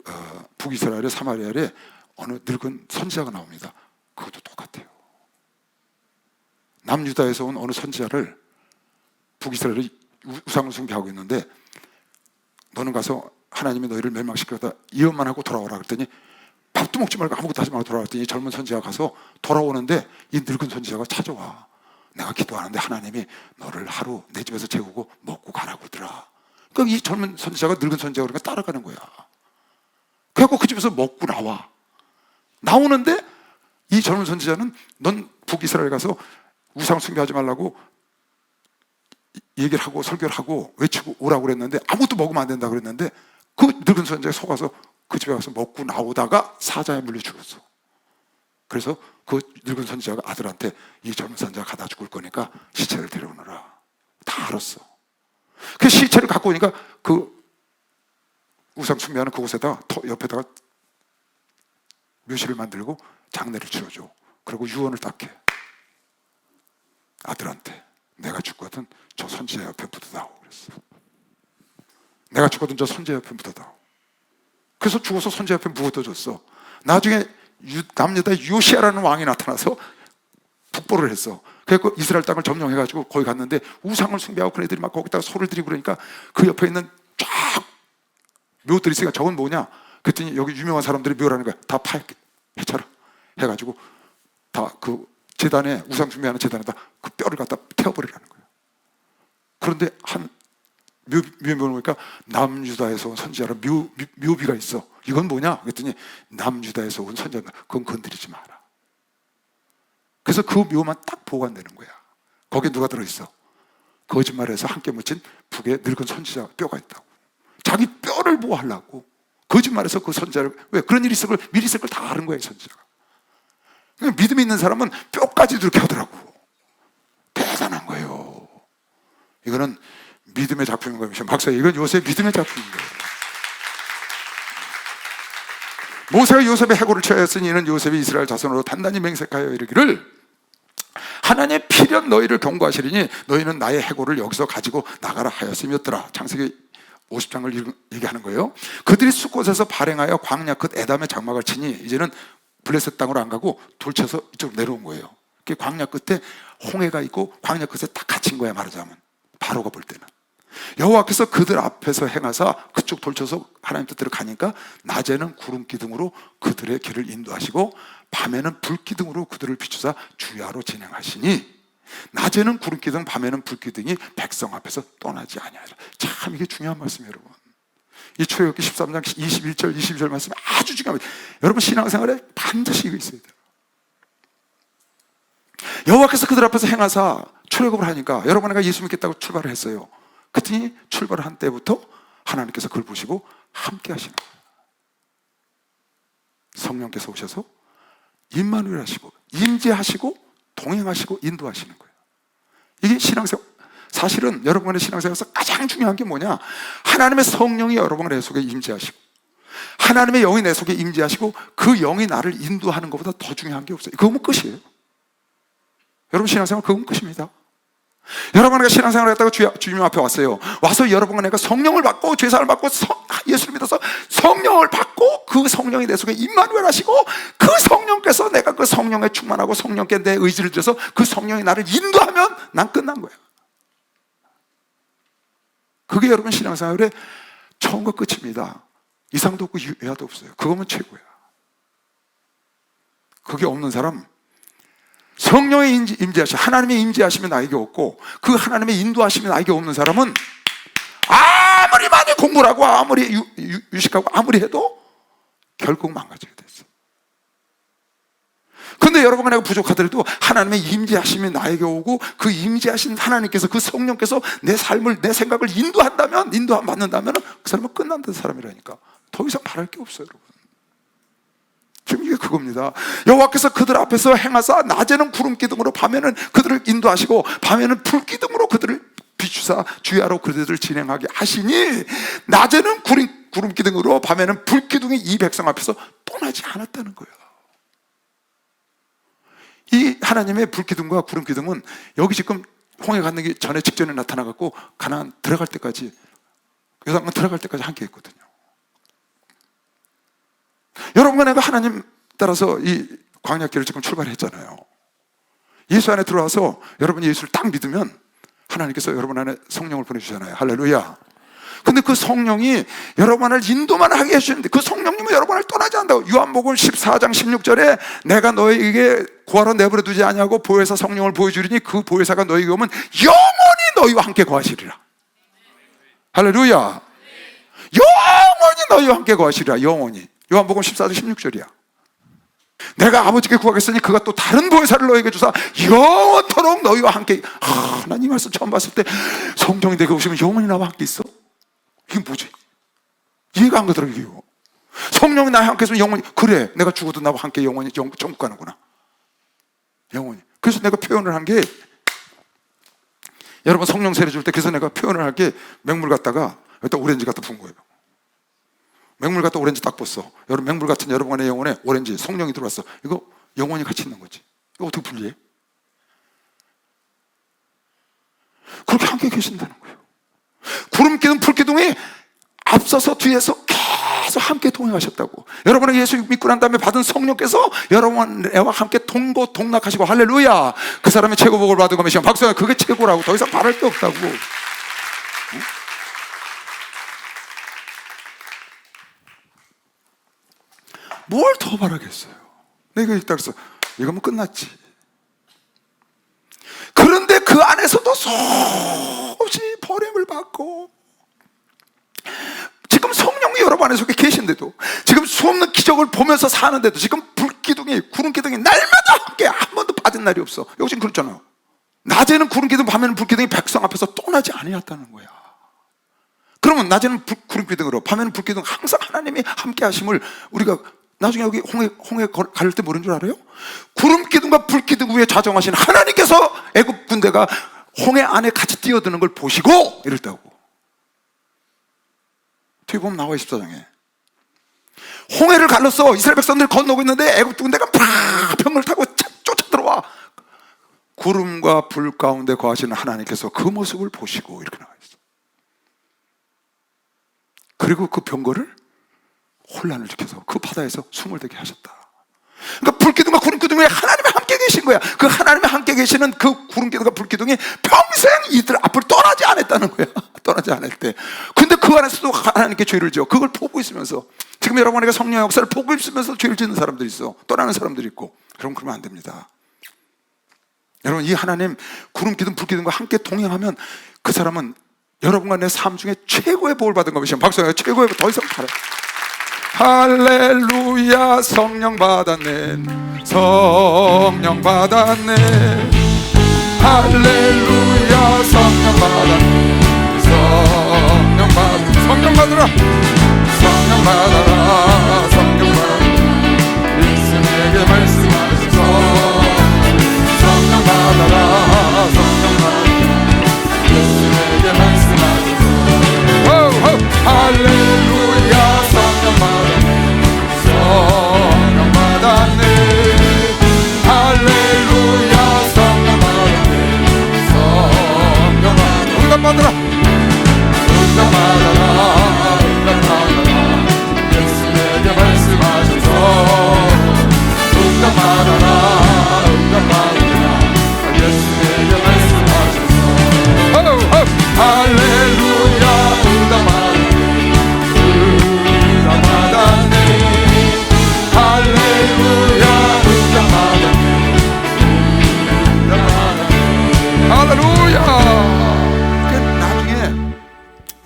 북이스라엘의 사마리아에 어느 늙은 선지자가 나옵니다. 그것도 똑같아요. 남유다에서 온 어느 선지자를 북이스라엘이 우상을 숭배하고 있는데 너는 가서 하나님이 너희를 멸망시켰다 예언만 하고 돌아오라 그랬더니 밥도 먹지 말고 아무것도 하지 말고 돌아왔더니 젊은 선지자가 가서 돌아오는데 이 늙은 선지자가 찾아와. 내가 기도하는데 하나님이 너를 하루 내 집에서 재우고 먹고 가라고 그러더라. 그러니까 이 젊은 선지자가 늙은 선지자가 그러니까 따라가는 거야. 그래갖고 그 집에서 먹고 나와. 나오는데 이 젊은 선지자는 넌 북이스라엘 가서 우상 숭배하지 말라고 얘기를 하고 설교를 하고 외치고 오라고 그랬는데 아무것도 먹으면 안 된다 그랬는데 그 늙은 선지자가 속아서 그 집에 가서 먹고 나오다가 사자에 물려 죽었어. 그래서 그 늙은 선지자가 아들한테 이 젊은 선지자가 가다 죽을 거니까 시체를 데려오너라. 다 알았어. 그 시체를 갖고 오니까 그 우상 숭배하는 그곳에다가 옆에다가 묘실을 만들고 장례를 치러줘. 그리고 유언을 딱 해. 아들한테 내가 죽거든 저 선지자 옆에 묻어다오 그랬어. 내가 죽거든 저 선지자 옆에 묻어다오. 그래서 죽어서 선지자 옆에 묻어줬어. 나중에 남유다 요시아라는 왕이 나타나서 북벌을 했어. 그래서 이스라엘 땅을 점령해가지고 거기 갔는데 우상을 숭배하고 그런 애들이 막 거기다가 소를 들이고 그러니까 그 옆에 있는 쫙 묘들이 있으니까 저건 뭐냐? 그랬더니 여기 유명한 사람들이 묘라는 거야. 다 해쳐라 해가지고 다 그 재단에 우상 숭배하는 재단에다 그 뼈를 갖다 태워버리라는 거예요. 그런데 한 묘비를 보니까 남유다에서 온 선지자라 묘비가 있어. 이건 뭐냐? 그랬더니 남유다에서 온 선지자다. 그건 건드리지 마라. 그래서 그 묘만 딱 보관되는 거야. 거기에 누가 들어있어? 거짓말해서 함께 묻힌 북의 늙은 선지자 뼈가 있다고. 자기 뼈를 보호하려고 거짓말해서 그 선지자를, 왜? 그런 일이 있을 걸 미리 있을 걸 다 아는 거야 이 선지자가. 믿음이 있는 사람은 뼈까지도 이렇게 하더라고. 대단한 거예요. 이거는 믿음의 작품인 거예요. 박사, 이건 요셉 믿음의 작품인 거예요. 모세가 요셉의 해골을 취하였으니 이는 요셉이 이스라엘 자손으로 단단히 맹세하여 이르기를 하나님의 필연 너희를 경고하시리니 너희는 나의 해골을 여기서 가지고 나가라 하였음이었더라. 창세기 50장을 얘기하는 거예요. 그들이 숫곳에서 발행하여 광야 끝 에담의 장막을 치니 이제는 블레셋 땅으로 안 가고 돌쳐서 이쪽으로 내려온 거예요. 광야 끝에 홍해가 있고 광야 끝에 딱 갇힌 거야. 말하자면 바로가 볼 때는 여호와께서 그들 앞에서 행하사 그쪽 돌쳐서 하나님 뜻대로 가니까 낮에는 구름 기둥으로 그들의 길을 인도하시고 밤에는 불 기둥으로 그들을 비추사 주야로 진행하시니 낮에는 구름 기둥 밤에는 불 기둥이 백성 앞에서 떠나지 아니하리라. 참 이게 중요한 말씀이에요 여러분. 이 출애굽기 13장 21절 22절 말씀이 아주 중요합니다. 여러분 신앙생활에 반드시 이거 있어야 돼요. 여호와께서 그들 앞에서 행하사 출애굽을 하니까 여러분 내가 예수 믿겠다고 출발을 했어요. 그랬더니 출발을 한 때부터 하나님께서 그걸 보시고 함께 하시는 거예요. 성령께서 오셔서 임마누엘 하시고 임재하시고 동행하시고 인도하시는 거예요. 이게 신앙생활, 사실은 여러분의 신앙생활에서 가장 중요한 게 뭐냐? 하나님의 성령이 여러분의 내 속에 임재하시고 하나님의 영이 내 속에 임재하시고 그 영이 나를 인도하는 것보다 더 중요한 게 없어요. 그거면 끝이에요. 여러분 신앙생활 그건 끝입니다. 여러분과 신앙생활을 했다가 주님 앞에 왔어요. 와서 여러분과 내가 성령을 받고 죄사를 받고 예수를 믿어서 성령을 받고 그 성령이 내 속에 임마누엘 하시고 그 성령께서 내가 그 성령에 충만하고 성령께 내 의지를 들여서 그 성령이 나를 인도하면 난 끝난 거야. 그게 여러분 신앙생활의 처음과 끝입니다. 이상도 없고 이하도 없어요. 그거면 최고야. 그게 없는 사람 성령의 임재하심, 하나님의 임재하심이 나에게 없고 그 하나님의 인도하심이 나에게 없는 사람은 아무리 많이 공부를 하고 아무리 유식하고 아무리 해도 결국 망가져야 됐어. 그런데 여러분과 내가 부족하더라도 하나님의 임재하심이 나에게 오고 그 임재하신 하나님께서 그 성령께서 내 삶을 내 생각을 인도한다면 인도함 받는다면 그 사람은 끝난다는 사람이라니까. 더 이상 바랄 게 없어요 여러분. 지금 이게 그겁니다. 여호와께서 그들 앞에서 행하사 낮에는 구름 기둥으로 밤에는 그들을 인도하시고 밤에는 불 기둥으로 그들을 비추사 주야로 그들을 진행하게 하시니 낮에는 구름 기둥으로 밤에는 불 기둥이 이 백성 앞에서 떠나지 않았다는 거예요. 이 하나님의 불 기둥과 구름 기둥은 여기 지금 홍해 가기 전에 직전에 나타나갖고 가나안 들어갈 때까지 요단강 들어갈 때까지 함께 했거든요. 여러분과 내가 하나님 따라서 이 광야길을 지금 출발했잖아요. 예수 안에 들어와서 여러분이 예수를 딱 믿으면 하나님께서 여러분 안에 성령을 보내주잖아요. 할렐루야. 근데 그 성령이 여러분을 인도만 하게 해주시는데 그 성령님은 여러분을 떠나지 않는다고. 요한복음 14장 16절에 내가 너에게 고아로 내버려 두지 아니하고 보혜사 성령을 보여주리니 그 보혜사가 너에게 오면 영원히 너희와 함께 거하시리라. 할렐루야. 영원히 너희와 함께 거하시리라. 영원히. 요한복음 14장 16절이야. 내가 아버지께 구하겠으니 그가 또 다른 보혜사를 너에게 주사 영원토록 너희와 함께. 난 이 말씀 처음 봤을 때 성령이 내게 오시면 영원히 나와 함께 있어? 이게 뭐지? 이해가 안 가더라고요. 성령이 나와 함께 있으면 영원히, 그래 내가 죽어도 나와 함께 영원히 천국 가는구나. 영원히. 그래서 내가 표현을 한 게, 여러분 성령 세례 줄 때 그래서 내가 표현을 할 게, 맹물 갖다가 여기다 오렌지 갖다 푼 거예요. 맹물 갖다 오렌지 딱 붓어. 여러분 맹물 같은 여러분의 영혼에 오렌지 성령이 들어왔어. 이거 영원히 같이 있는 거지. 이거 어떻게 분리해? 그렇게 함께 계신다는 거예요. 구름 기둥 불 기둥이 앞서서 뒤에서 계속 함께 동행하셨다고. 여러분은 예수 믿고 난 다음에 받은 성령께서 여러분과 함께 동고동락하시고, 할렐루야. 그 사람이 최고 복을 받은 거면 시간 박수야. 그게 최고라고. 더 이상 바랄 게 없다고. 뭘 더 바라겠어요? 내가 있다 그래서 이거면 끝났지. 그런데 그 안에서도 수없이 버림을 받고, 지금 성령이 여러분 안에 속에 계신데도, 지금 수없는 기적을 보면서 사는데도, 지금 불기둥이 구름기둥이 날마다 함께 한 번도 빠진 날이 없어. 여기 지금 그렇잖아요. 낮에는 구름기둥, 밤에는 불기둥이 백성 앞에서 떠나지 아니었다는 거야. 그러면 낮에는 구름기둥으로, 밤에는 불기둥, 항상 하나님이 함께 하심을 우리가 나중에 여기 홍해 가를 때 모르는 줄 알아요? 구름기둥과 불기둥 위에 좌정하신 하나님께서 애굽 군대가 홍해 안에 같이 뛰어드는 걸 보시고 이랬다고. 뒤에 보면 나와 24장에 홍해를 갈라서 이스라엘 백성들이 건너고 있는데 애굽 군대가 팍 병을 타고 쫓아 들어와. 구름과 불 가운데 거하시는 하나님께서 그 모습을 보시고 이렇게 나와 있어. 그리고 그 병거를 혼란을 지켜서 그 바다에서 숨을 대게 하셨다. 그러니까 불기둥과 구름기둥에 하나님이 함께 계신 거야. 그 하나님이 함께 계시는 그 구름기둥과 불기둥이 평생 이들 앞을 떠나지 않았다는 거야. 떠나지 않을 때. 근데 그 안에서도 하나님께 죄를 지어. 그걸 보고 있으면서, 지금 여러분에게 성령의 역사를 보고 있으면서 죄를 짓는 사람들이 있어. 떠나는 사람들이 있고. 그러면 안 됩니다. 여러분, 이 하나님 구름기둥 불기둥과 함께 동행하면 그 사람은 여러분과 내 삶 중에 최고의 복을 받은 것이죠. 박수가 최고의 복, 더 이상 바래. 할렐루야. 성령 받았네. 성령 받았네. 할렐루야. 성령 받았네. 성령 받았네. 성령 받으라. 성령 받아라. 성령 받아라. 예수님에게 말씀하셔서 성령 받아라. 성령 받아라. 예수님에게 말씀하셔서 할렐루야. 성령 받았네. 성령 받았네. 할렐루야. 성령 받았네. 성령 받았네. 응답 받으라. 응답 받아라. 응답 받아라. 예수님에게 말씀하셔서 응답 받아라. 응답 받아라. 예수님에게 말씀하셔서 할렐루야. 응답 받아라.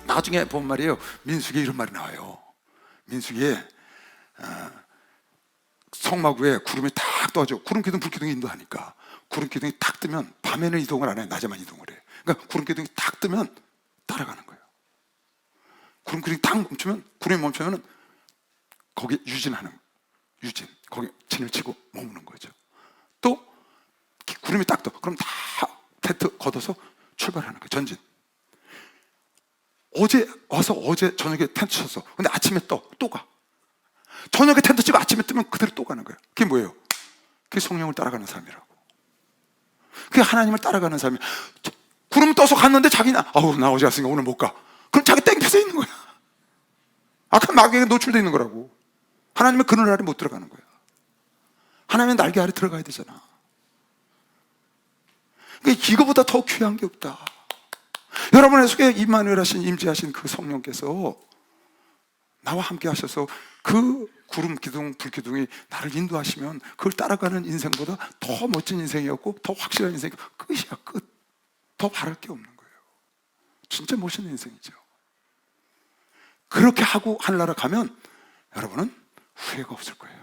나중에 본 말이에요. 민수기에 이런 말이 나와요. 민수기에 성막위에 구름이 탁 떠져. 구름기둥 불기둥이 인도하니까 구름기둥이 탁 뜨면 밤에는 이동을 안 해. 낮에만 이동을 해. 그러니까 구름기둥이 탁 뜨면 따라가는 거예요. 구름기둥이 탁 멈추면, 구름이 멈추면 거기 유진, 거기 진을 치고 머무는 거죠. 또 구름이 딱 떠. 그럼 다 텐트 걷어서 출발하는 거예요. 전진. 어제 저녁에 텐트 쳤어. 근데 아침에 또 가. 저녁에 텐트 치고 아침에 뜨면 그대로 또 가는 거예요. 그게 뭐예요? 그게 성령을 따라가는 삶이라고. 그게 하나님을 따라가는 삶이에요. 구름 떠서 갔는데 자기는 나 어제 갔으니까 오늘 못 가. 그럼 자기 땡겨서 있는 거야. 아까 마귀에게 노출되어 있는 거라고. 하나님의 그늘 아래 못 들어가는 거야. 하나님의 날개 아래 들어가야 되잖아. 그러니까 이거보다 더 귀한 게 없다. 여러분의 속에 임마누엘 하신, 임재하신 그 성령께서 나와 함께 하셔서 그 구름 기둥 불기둥이 나를 인도하시면 그걸 따라가는 인생보다 더 멋진 인생이었고 더 확실한 인생이 끝이야. 끝. 더 바랄 게 없는 거예요. 진짜 멋있는 인생이죠. 그렇게 하고 하늘나라 가면 여러분은 후회가 없을 거예요.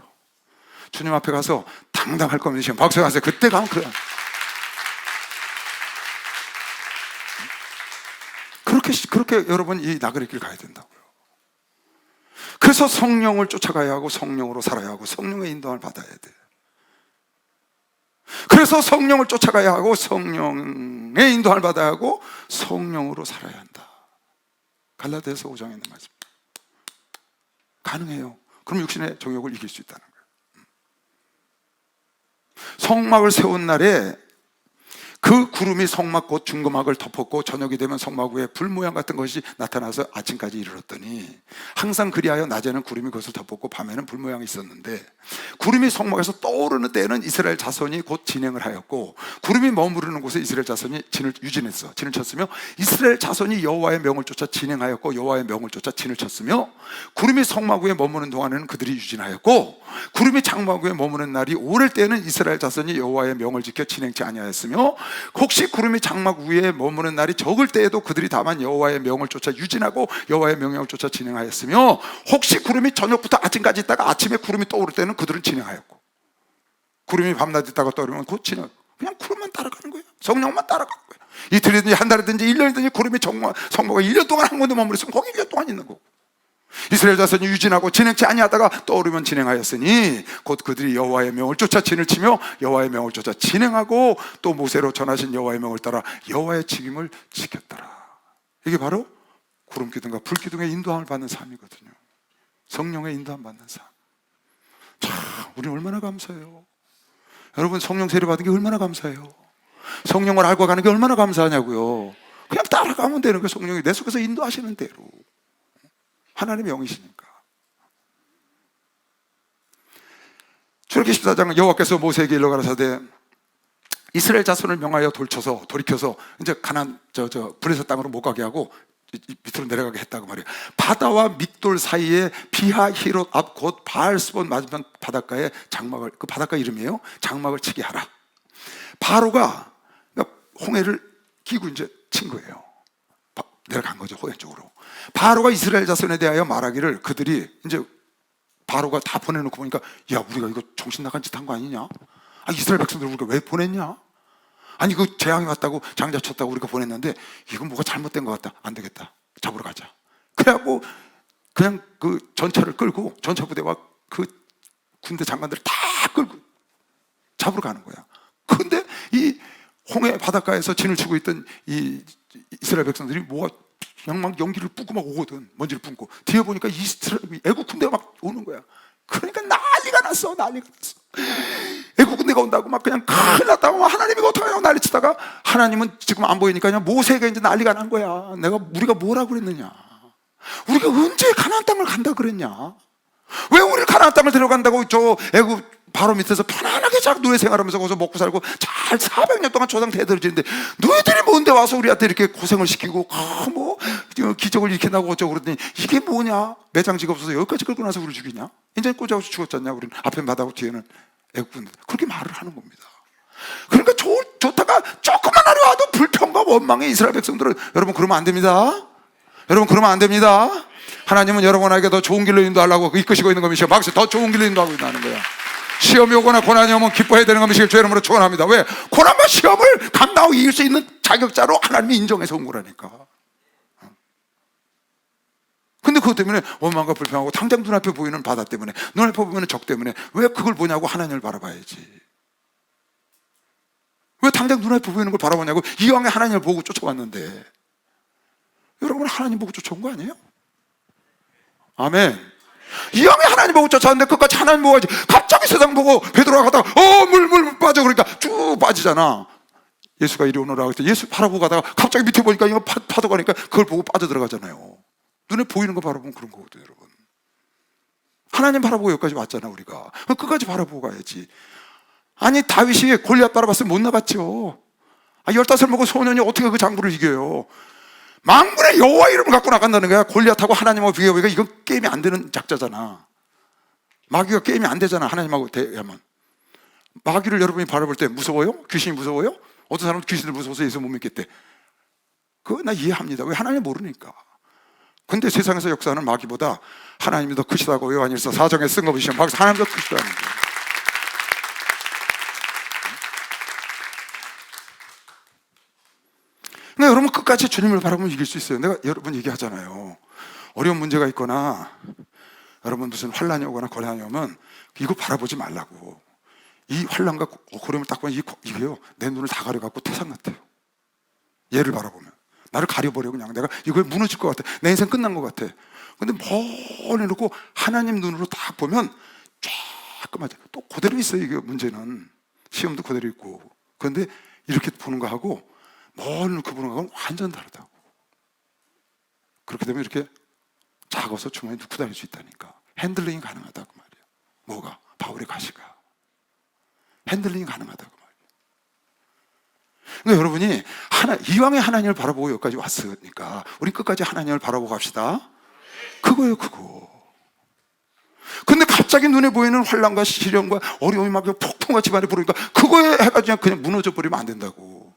주님 앞에 가서 당당할 겁니다. 박수하세요. 그때 가면 그래. 그렇게 여러분 이 나그네 길 가야 된다고요. 그래서 성령을 쫓아가야 하고 성령으로 살아야 하고 성령의 인도함을 받아야 돼. 그래서 성령을 쫓아가야 하고 성령의 인도함을 받아야 하고 성령으로 살아야 한다. 갈라디아서 5장에 있는 말씀. 가능해요. 그럼 육신의 정욕을 이길 수 있다는 거예요. 성막을 세운 날에 그 구름이 성막 곧 중금막을 덮었고 저녁이 되면 성막 위에 불 모양 같은 것이 나타나서 아침까지 이르렀더니 항상 그리하여 낮에는 구름이 그것을 덮었고 밤에는 불 모양이 있었는데 구름이 성막에서 떠오르는 때에는 이스라엘 자손이 곧 진행을 하였고 구름이 머무르는 곳에 이스라엘 자손이 진을 유진했어. 진을 쳤으며 이스라엘 자손이 여호와의 명을 쫓아 진행하였고 여호와의 명을 쫓아 진을 쳤으며 구름이 성막 위에 머무는 동안에는 그들이 유진하였고 구름이 장막 위에 머무는 날이 오를 때에는 이스라엘 자손이 여호와의 명을 지켜 진행치 아니하였으며 혹시 구름이 장막 위에 머무는 날이 적을 때에도 그들이 다만 여호와의 명을 쫓아 유진하고 여호와의 명령을 쫓아 진행하였으며 혹시 구름이 저녁부터 아침까지 있다가 아침에 구름이 떠오를 때는 그들은 진행하였고 구름이 밤낮 있다가 떠오르면 곧 진행. 그냥 구름만 따라가는 거예요. 성령만 따라가는 거예요. 이틀이든지 한 달이든지 1년이든지 구름이 성막에 1년 동안 한 군데 머무르면 거기 1년 동안 있는 거고 이스라엘 자손이 유진하고 진행치 아니하다가 떠오르면 진행하였으니 곧 그들이 여호와의 명을 쫓아 진을 치며 여호와의 명을 쫓아 진행하고 또 모세로 전하신 여호와의 명을 따라 여호와의 책임을 지켰더라. 이게 바로 구름기둥과 불기둥의 인도함을 받는 삶이거든요. 성령의 인도함 받는 삶. 참 우리 얼마나 감사해요. 여러분 성령 세례 받은 게 얼마나 감사해요. 성령을 알고 가는 게 얼마나 감사하냐고요. 그냥 따라가면 되는 거예요. 성령이 내 속에서 인도하시는 대로. 하나님의 영이시니까. 출애굽기 14장 여호와께서 모세에게 일러 가라사대 이스라엘 자손을 명하여 돌이켜서 이제 가나안 브레스 땅으로 못 가게 하고 밑으로 내려가게 했다고 말이에요. 바다와 믹돌 사이에 비하 히롯 앞 곧 바알스본 맞은편 바닷가에 장막을, 그 바닷가 이름이에요. 장막을 치게 하라. 바로가 홍해를 끼고 이제 친 거예요. 내려간 거죠. 홍해 쪽으로. 바로가 이스라엘 자손에 대하여 말하기를 그들이 이제 바로가 다 보내놓고 보니까 야 우리가 이거 정신 나간 짓 한 거 아니냐? 아 이스라엘 백성들 우리가 왜 보냈냐? 아니 그 재앙이 왔다고 장자 쳤다고 우리가 보냈는데 이건 뭐가 잘못된 것 같다. 안 되겠다. 잡으러 가자. 그래갖고 그냥 그 전차를 끌고 전차 부대와 그 군대 장관들을 다 끌고 잡으러 가는 거야. 그런데 이 홍해 바닷가에서 진을 치고 있던 이 이스라엘 백성들이 뭐가 그냥 막 연기를 뿜고 막 오거든. 먼지를 뿜고 뒤에 보니까 애국 군대가 막 오는 거야. 그러니까 난리가 났어. 애국 군대가 온다고 막 그냥 큰일 났다고 막 하나님이 어떡하냐고 난리치다가 하나님은 지금 안 보이니까 그냥 모세가 이제 난리가 난 거야. 우리가 뭐라고 그랬느냐? 우리가 언제 가나안 땅을 간다 그랬냐? 왜 우리를 가나안 땅을 데려간다고 저 애국 바로 밑에서 편안하게 잘 노예 생활하면서 거기서 먹고 살고 잘 400년 동안 조상 대들어지는데 너희들이 뭔데 와서 우리한테 이렇게 고생을 시키고 뭐 기적을 이렇게 나고 어쩌고 그러더니 이게 뭐냐? 매장지가 없어서 여기까지 끌고 나서 우리 죽이냐? 이제 꽂아서 죽었잖냐? 우리는 앞에 바다고 뒤에는 애국군 그렇게 말을 하는 겁니다. 그러니까 좋다가 조금만 하려 와도 불평과 원망의 이스라엘 백성들은 여러분 그러면 안 됩니다. 여러분 그러면 안 됩니다. 하나님은 여러분에게 더 좋은 길로 인도하려고 이끄시고 있는 겁니다. 막상 더 좋은 길로 인도하고 있다는 거야. 시험이 오거나 고난이 오면 기뻐해야 되는 것이길 주의 이름으로 축원합니다. 왜? 고난과 시험을 감당하고 이길 수 있는 자격자로 하나님이 인정해서 온 거라니까. 근데 그것 때문에 원망과 불평하고 당장 눈앞에 보이는 바다 때문에 눈앞에 보이는 적 때문에 왜 그걸 보냐고 하나님을 바라봐야지. 왜 당장 눈앞에 보이는 걸 바라보냐고. 이왕에 하나님을 보고 쫓아왔는데 여러분 하나님 보고 쫓아온 거 아니에요? 아멘. 이왕에 하나님 보고 쫓아왔는데 끝까지 하나님 보고 가지. 갑자기 세상 보고 베드로가 가다가 물 빠져 그러니까 쭉 빠지잖아. 예수가 이리 오너라 그랬더니 예수 바라보고 가다가 갑자기 밑에 보니까 이거 파도 가니까 그걸 보고 빠져들어가잖아요. 눈에 보이는 거 바라보면 그런 거거든요. 여러분 하나님 바라보고 여기까지 왔잖아. 우리가 끝까지 바라보고 가야지. 아니 다윗이 골리앗 바라봤으면 못 나갔죠. 15살 먹은 소년이 어떻게 그 장부를 이겨요. 만군의 여호와 이름을 갖고 나간다는 거야. 골리앗하고 하나님하고 비교해보니까 이건 게임이 안 되는 작자잖아. 마귀가 게임이 안 되잖아. 하나님하고 대하면. 마귀를 여러분이 바라볼 때 무서워요? 귀신이 무서워요? 어떤 사람은 귀신을 무서워서 예수 못 믿겠대. 그거 나 이해합니다. 왜? 하나님 모르니까. 근데 세상에서 역사하는 마귀보다 하나님이 더 크시다고 요한일서 4장에 쓴 거 보시면 하나님 더 크시다는 거예요. 근데 여러분 끝까지 주님을 바라보면 이길 수 있어요. 내가 여러분 얘기하잖아요. 어려운 문제가 있거나 여러분 무슨 환란이 오거나 고난이 오면 이거 바라보지 말라고. 이 환란과 고름을 딱 보면 이게요, 내 눈을 다 가려갖고 태산 같아요. 얘를 바라보면 나를 가려버려. 그냥 내가 이거에 무너질 것 같아. 내 인생 끝난 것 같아. 근데 멀리 놓고 하나님 눈으로 딱 보면 조그맣죠. 또 그대로 있어요. 이게 문제는 시험도 그대로 있고. 그런데 이렇게 보는 거하고 멀리 놓고 보는 거하고는 완전 다르다고. 그렇게 되면 이렇게 작아서 주머니에 넣고 다닐 수 있다니까. 핸들링이 가능하다고 말이에요. 뭐가? 바울의 가시가 핸들링이 가능하다고 말이에요. 그러니까 여러분이 이왕에 하나님을 바라보고 여기까지 왔으니까 우리 끝까지 하나님을 바라보고 갑시다. 그거예요, 그거. 근데 갑자기 눈에 보이는 환난과 시련과 어려움이 막 폭풍과 집안에 부르니까 그거에 해가지고 그냥 무너져 버리면 안 된다고.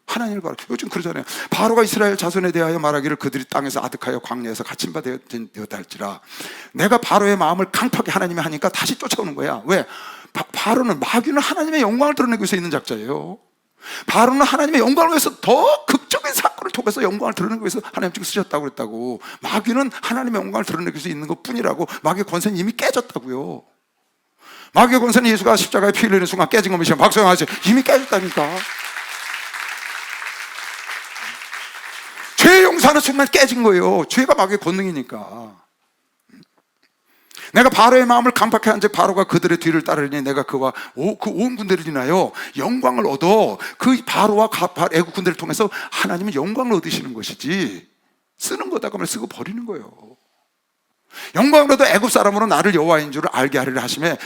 하나님을 바라. 요즘 그러잖아요. 바로가 이스라엘 자손에 대하여 말하기를 그들이 땅에서 아득하여 광야에서 갇힌 바 되었다 할지라. 내가 바로의 마음을 강팍하게 하나님이 하니까 다시 쫓아오는 거야. 왜? 바로는, 마귀는 하나님의 영광을 드러내기 위해서 있는 작자예요. 바로는 하나님의 영광을 위해서 더 극적인 사건을 통해서 영광을 드러내기 위해서 하나님 지금 쓰셨다고 그랬다고. 마귀는 하나님의 영광을 드러내기 위해서 있는 것 뿐이라고. 마귀의 권세는 이미 깨졌다고요. 마귀의 권세는 예수가 십자가에 피 흘리는 순간 깨진 것이 박수하지. 이미 깨졌다니까. 죄 용서하는 순간 깨진 거예요. 죄가 마귀의 권능이니까. 내가 바로의 마음을 강팍하게 한즉 바로가 그들의 뒤를 따르니 내가 그와 그 온 군대를 인하여 영광을 얻어. 그 바로와 애국 군대를 통해서 하나님은 영광을 얻으시는 것이지 쓰는 거다가 말 쓰고 버리는 거예요. 영광을 얻어 애국 사람으로 나를 여호와인 줄을 알게 하리라 하심에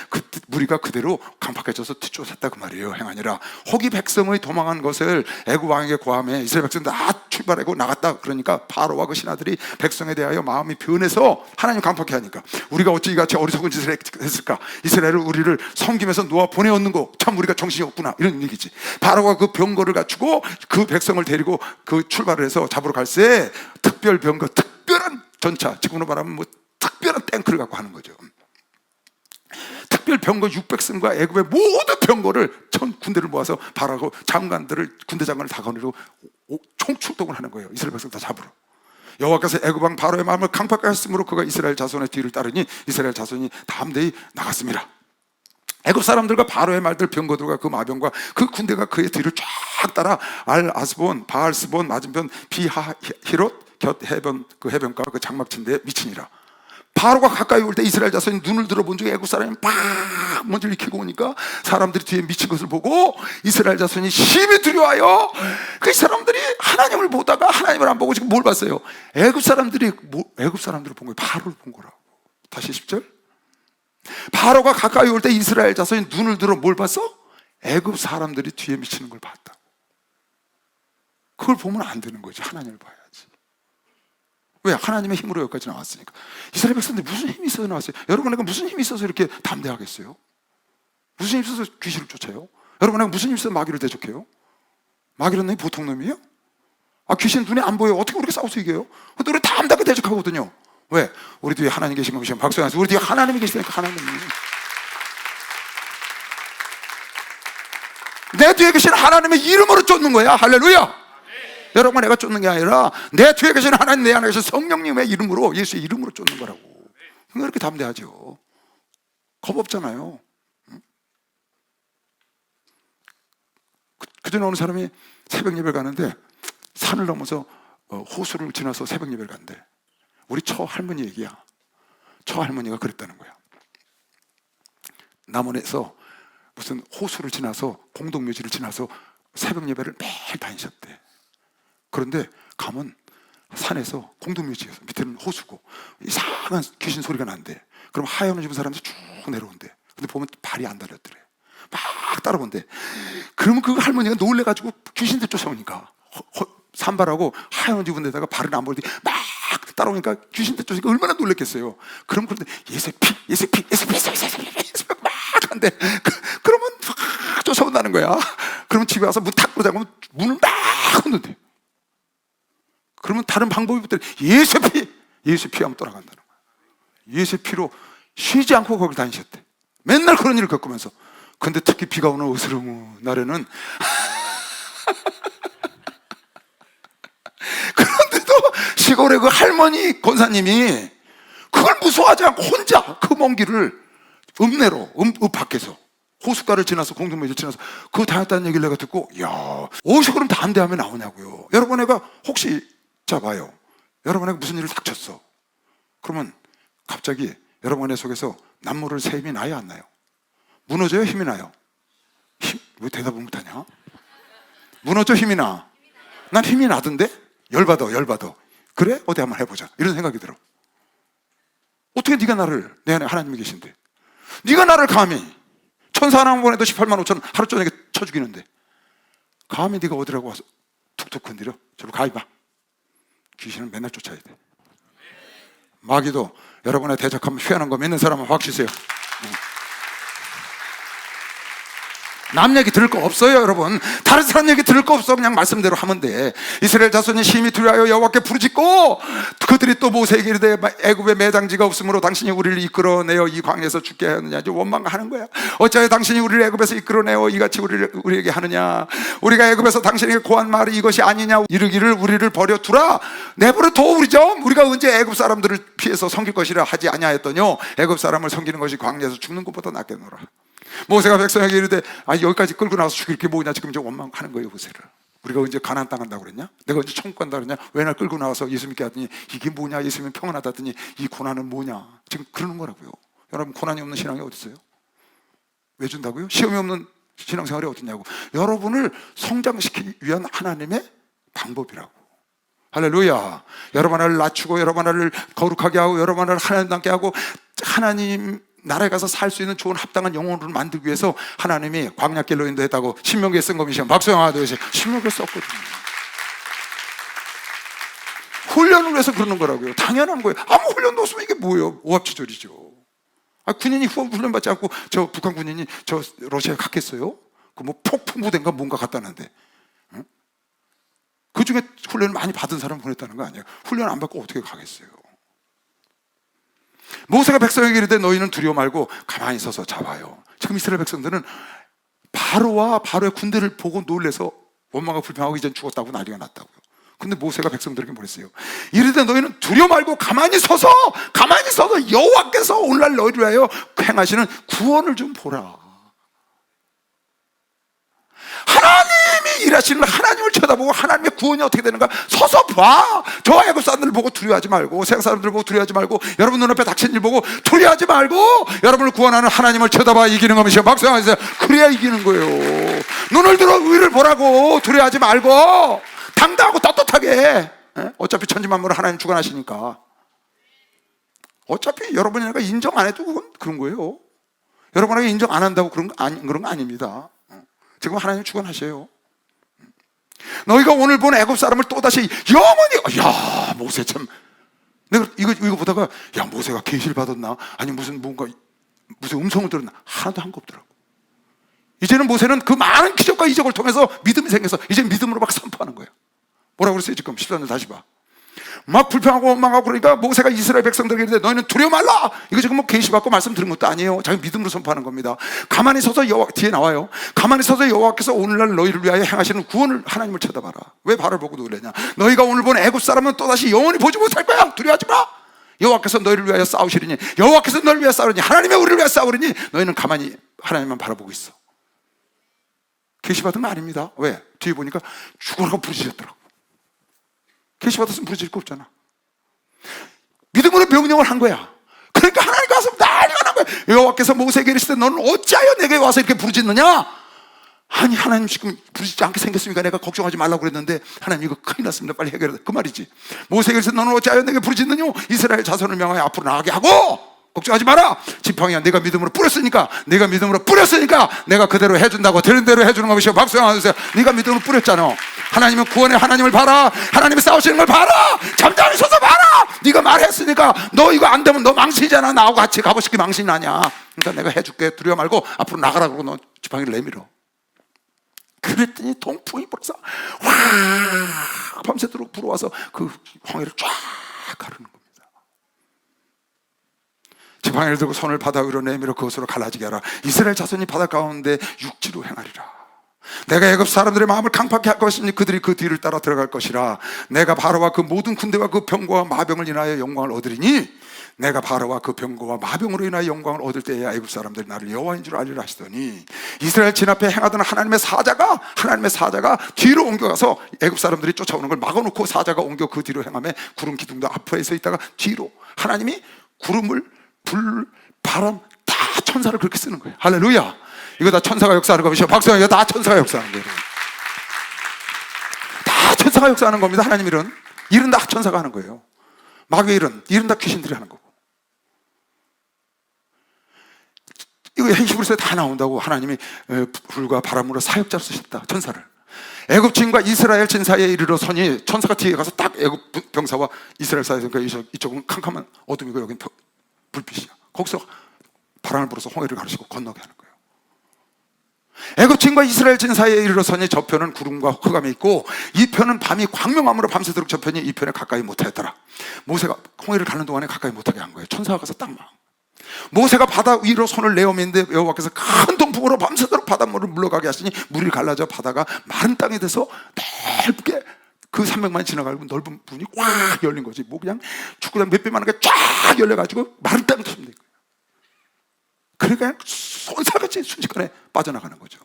무리가 그대로 강팍해져서 뒤쫓았다 그 말이에요. 행하니라. 혹이 백성의 도망한 것을 애국 왕에게 고함해 이스라엘 백성들 다 출발하고 나갔다. 그러니까 바로와 그 신하들이 백성에 대하여 마음이 변해서 하나님 강팍해 하니까 우리가 어찌 이같이 어리석은 짓을 했을까? 이스라엘을 우리를 섬기면서 놓아 보내었는 거 참 우리가 정신이 없구나. 이런 얘기지. 바로가 그 병거를 갖추고 그 백성을 데리고 그 출발을 해서 잡으러 갈새 특별 병거, 특별한 전차, 지금으로 말하면 뭐 특별한 탱크를 갖고 하는 거죠. 특별 병거 600승과 애굽의 모든 병거를 전 군대를 모아서 바라고 장관들을, 군대 장관을 다 거느리고 총출동을 하는 거예요. 이스라엘 백성 다 잡으러. 여호와께서 애굽 왕 바로의 마음을 강팍하게 하심으로 그가 이스라엘 자손의 뒤를 따르니 이스라엘 자손이 담대히 나갔습니다. 애굽 사람들과 바로의 말들, 병거들과 그 마병과 그 군대가 그의 뒤를 쫙 따라 알아스본, 바알스본 맞은편 비하히롯 곁 해변, 그 해변가 그 장막친대에 미치니라. 바로가 가까이 올 때 이스라엘 자손이 눈을 들어본 적에 애굽 사람이 막 먼저 일으키고 오니까 사람들이 뒤에 미친 것을 보고 이스라엘 자손이 심히 두려워하여 그 사람들이 하나님을 보다가 하나님을 안 보고 지금 뭘 봤어요? 애굽 사람들을 본 거예요. 바로를 본 거라고. 다시 10절. 바로가 가까이 올 때 이스라엘 자손이 눈을 들어 뭘 봤어? 애굽 사람들이 뒤에 미치는 걸 봤다. 그걸 보면 안 되는 거지. 하나님을 봐야지. 왜? 하나님의 힘으로 여기까지 나왔으니까. 이스라엘 백성들이 무슨 힘이 있어서 나왔어요? 여러분, 내가 무슨 힘이 있어서 이렇게 담대하겠어요? 무슨 힘이 있어서 귀신을 쫓아요? 여러분, 내가 무슨 힘이 있어서 마귀를 대적해요? 마귀는 놈이 보통 놈이에요? 귀신 눈에 안 보여요. 어떻게 그렇게 싸워서 이겨요? 근데 우리 담대하게 대적하거든요. 왜? 우리 뒤에 하나님 계신 것이 박수하면서 우리 뒤에 하나님이 계시니까. 하나님이 내 뒤에 계신 하나님의 이름으로 쫓는 거야. 할렐루야. 여러분, 내가 쫓는 게 아니라 내 뒤에 계신 하나님, 내 안에 계신 성령님의 이름으로, 예수의 이름으로 쫓는 거라고. 그러니까 이렇게 담대하죠. 겁 없잖아요. 그전에 어느 사람이 새벽 예배를 가는데 산을 넘어서 호수를 지나서 새벽 예배를 간대. 우리 처할머니 얘기야. 처할머니가 그랬다는 거야. 남원에서 무슨 호수를 지나서 공동묘지를 지나서 새벽 예배를 매일 다니셨대. 그런데 가면 산에서 공동묘지에서 밑에는 호수고 이상한 귀신 소리가 난대. 그럼 하얀 옷 입은 사람들이 쭉 내려온대. 근데 보면 발이 안 달렸더래. 막 따라본대. 그러면 그 할머니가 놀래가지고 귀신들 쫓아오니까 산발하고 하얀 옷 입은 데다가 발은 안 보이는데 막 따라오니까 귀신들 쫓아오니까 얼마나 놀랬겠어요. 그런데 예수피 막 한대. 그러면 막 쫓아온다는 거야. 그러면 집에 와서 문 탁 잠그면 문을 막 흔든대. 그러면 다른 방법이 없더래. 예수피 하면 떠나간다는 거야. 예수피로 쉬지 않고 거길 다니셨대. 맨날 그런 일을 겪으면서. 근데 특히 비가 오는 어스름한 날에는 시골에 그 할머니 권사님이 그걸 무서워하지 않고 혼자 그 먼 길을 읍내로, 밖에서 호숫가를 지나서 공동묘지를 지나서 그거 다녔다는 얘기를 내가 듣고, 야, 어디서 그럼 담대함이 나오냐고요. 여러분, 애가 혹시 잡아요. 여러분, 애가 무슨 일을 닥쳤어. 그러면 갑자기 여러분의 속에서 남모를 새 힘이 나요, 안 나요? 무너져요, 힘이 나요? 왜 대답을 못하냐? 무너져, 힘이 나? 난 힘이 나던데? 열받아. 그래? 어디 한번 해보자. 이런 생각이 들어. 어떻게 네가 나를, 내 안에 하나님이 계신데 네가 나를 감히 천사 하나 보내도 18만 5천 하루 저녁에 쳐 죽이는데 감히 네가 어디라고 와서 툭툭 건드려? 저로 가입봐. 귀신은 맨날 쫓아야 돼. 마귀도 여러분의 대적하면 휘하는 거 믿는 사람은 확 주세요. 남 얘기 들을 거 없어요, 여러분. 다른 사람 얘기 들을 거 없어. 그냥 말씀대로 하면 돼. 이스라엘 자손이 심히 두려워하여 여호와께 부르짖고 그들이 또 모세에게 이르되 애굽에 매장지가 없으므로 당신이 우리를 이끌어내어 이 광야에서 죽게 하느냐. 원망하는 거야. 어찌하여 당신이 우리를 애굽에서 이끌어내어 이같이 우리에게 하느냐. 우리가 애굽에서 당신에게 고한 말이 이것이 아니냐. 이르기를 우리를 버려두라. 내버려 둬. 우리가 언제 애굽 사람들을 피해서 섬길 것이라 하지 아니하였더뇨. 애굽 사람을 섬기는 것이 광야에서 죽는 것보다 낫겠노라. 모세가 백성에게 이르되 여기까지 끌고 나와서 죽일 게 뭐냐. 지금 이제 원망하는 거예요. 모세를. 우리가 언제 가나안 땅 간다고 그랬냐? 내가 언제 천국 간다 그랬냐? 왜 날 끌고 나와서 예수 믿게 하더니 이게 뭐냐? 예수면 평안하다더니 이 고난은 뭐냐? 지금 그러는 거라고요. 여러분, 고난이 없는 신앙이 어디 있어요? 왜 준다고요? 시험이 없는 신앙생활이 어디 있냐고. 여러분을 성장시키기 위한 하나님의 방법이라고. 할렐루야. 여러분 하나를 낮추고 여러분 하나를 거룩하게 하고 여러분 하나를 하나님답게 하고 하나님 나라에 가서 살 수 있는 좋은 합당한 영혼을 만들기 위해서 하나님이 광야길로 인도했다고 신명기에 쓴 겁니다. 박수 영화 되시 신명기에 썼거든요. 훈련을 위해서 그러는 거라고요. 당연한 거예요. 아무 훈련도 없으면 이게 뭐예요? 오합지졸이죠. 군인이 훈련 받지 않고 저 북한 군인이 저 러시아에 갔겠어요? 그 뭐 폭풍 부대인가 뭔가 갔다는데, 응? 그 중에 훈련을 많이 받은 사람 보냈다는 거 아니에요? 훈련 안 받고 어떻게 가겠어요? 모세가 백성에게 이르되 너희는 두려워 말고 가만히 서서 잡아요. 지금 이스라엘 백성들은 바로와 바로의 군대를 보고 놀래서 원망하고 불평하고 이젠 죽었다고 난리가 났다고요. 근데 모세가 백성들에게 뭐랬어요? 이르되 너희는 두려워 말고 가만히 서서 여호와께서 오늘날 너희를 위하여 행하시는 구원을 좀 보라. 하나님이 일하시는 하나님을 쳐다보고 하나님의 구원이 어떻게 되는가 서서 봐. 저 애굽 사람들을 보고 두려워하지 말고 세상 사람들을 보고 두려워하지 말고 여러분 눈앞에 닥친 일 보고 두려워하지 말고 여러분을 구원하는 하나님을 쳐다봐. 이기는 겁니다. 박수 한번 주세요. 그래야 이기는 거예요. 눈을 들어 위를 보라고. 두려워하지 말고 당당하고 떳떳하게. 어차피 천지만물을 하나님 주관하시니까. 어차피 여러분이니까 인정 안 해도 그건 그런 거예요. 여러분에게 인정 안 한다고 그런 거 아닙니다. 지금 하나님 주관하셔요. 너희가 오늘 본 애굽 사람을 또다시 영원히. 야, 모세 참, 내가 이거 보다가 야, 모세가 계시를 받았나? 아니 무슨 음성을 들었나? 하나도 한 거 없더라고. 이제는 모세는 그 많은 기적과 이적을 통해서 믿음이 생겨서 이제 믿음으로 막 선포하는 거예요. 뭐라고 그랬어요? 지금 14절 다시 봐. 막 불평하고 원망하고 그러니까 모세가 이스라엘 백성들에게 이르되 너희는 두려워 말라. 이거 지금 뭐 계시받고 말씀 들은 것도 아니에요. 자기 믿음으로 선포하는 겁니다. 가만히 서서 여호와, 뒤에 나와요. 가만히 서서 여호와께서 오늘날 너희를 위하여 행하시는 구원을 하나님을 쳐다봐라. 왜 발을 보고 놀라냐? 너희가 오늘 본 애굽 사람은 또다시 영원히 보지 못할 거야. 두려워하지 마. 여호와께서 너희를 위하여 싸우시리니 여호와께서 너희를 위하여 싸우리니 하나님이 우리를 위하여 싸우리니 너희는 가만히 하나님만 바라보고 있어. 계시받은 거 아닙니다. 왜? 뒤에 보니까 죽으라고 부르짖었더라고. 계시받았으면 부르짖을 거 없잖아. 믿음으로 명령을 한 거야. 그러니까 하나님께 와서 난리가 난 거야. 여호와께서 모세에게 이르시되 너는 어찌하여 내게 와서 이렇게 부르짖느냐? 아니 하나님 지금 부르짖지 않게 생겼으니까 내가 걱정하지 말라고 그랬는데 하나님 이거 큰일 났습니다. 빨리 해결해. 그 말이지. 모세에게 이르시되 너는 어찌하여 내게 부르짖느냐? 이스라엘 자손을 명하여 앞으로 나가게 하고 걱정하지 마라. 지팡이야 내가 믿음으로 뿌렸으니까 내가 그대로 해준다고. 되는 대로 해주는 것이요. 박수 한번 주세요. 네가 믿음으로 뿌렸잖아. 하나님은 구원의 하나님을 봐라. 하나님이 싸우시는 걸 봐라. 잠잠히 서서 봐라. 네가 말했으니까 너 이거 안 되면 너 망신이잖아. 나하고 같이 가고 싶게 망신 나냐. 그러니까 내가 해줄게. 두려워 말고 앞으로 나가라. 그러고 너 지팡이를 내밀어. 그랬더니 동풍이 불어서 와 밤새도록 불어와서 그 황해를 쫙 가르는 거야. 지팡이를 들고 손을 바다 위로 내밀어 그것으로 갈라지게 하라. 이스라엘 자손이 바다 가운데 육지로 행하리라. 내가 애굽 사람들의 마음을 강팍케 할 것이니 그들이 그 뒤를 따라 들어갈 것이라. 내가 바로와 그 모든 군대와 그 병거와 마병을 인하여 영광을 얻으리니 내가 바로와 그 병거와 마병으로 인하여 영광을 얻을 때에 애굽 사람들이 나를 여호와인 줄 알리라 하시더니 이스라엘 진 앞에 행하던 하나님의 사자가 뒤로 옮겨가서 애굽 사람들이 쫓아오는 걸 막아놓고 사자가 옮겨 그 뒤로 행하며 구름 기둥도 앞에 서 있다가 뒤로, 하나님이 구름을, 불, 바람 다 천사를 그렇게 쓰는 거예요. 할렐루야. 이거 다 천사가 역사하는 겁니다. 박수가, 이거 다 천사가 역사하는 거예요. 다 천사가 역사하는 겁니다. 하나님 일은 다 천사가 하는 거예요. 마귀의 일은 다 귀신들이 하는 거고. 이거 히브리서에 다 나온다고. 하나님이 불과 바람으로 사역자로 쓰셨다, 천사를. 애굽 진과 이스라엘 진 사이에 이르러 서니 천사가 뒤에 가서 딱 애굽 병사와 이스라엘 사이에서, 그러니까 이쪽은 캄캄한 어둠이고 여기는 불빛이야. 거기서 바람을 불어서 홍해를 가르치고 건너게 하는 거예요. 애굽 진과 이스라엘 진 사이에 이르러서니 저편은 구름과 흑암이 있고 이 편은 밤이 광명함으로 밤새도록 저편이 이 편에 가까이 못하였더라. 모세가 홍해를 가는 동안에 가까이 못하게 한 거예요. 천사가 가서 딱 막. 모세가 바다 위로 손을 내어미는데 여호와께서 큰 동풍으로 밤새도록 바닷물을 물러가게 하시니 물이 갈라져 바다가 마른 땅이 돼서 넓게 그 300만이 지나가고 넓은 부분이 꽉 열린 거지. 뭐 그냥 축구장 몇 배만한 게 쫙 열려가지고 마른 땅이 터지면 된 거예요. 그러니까 손살같이 순식간에 빠져나가는 거죠.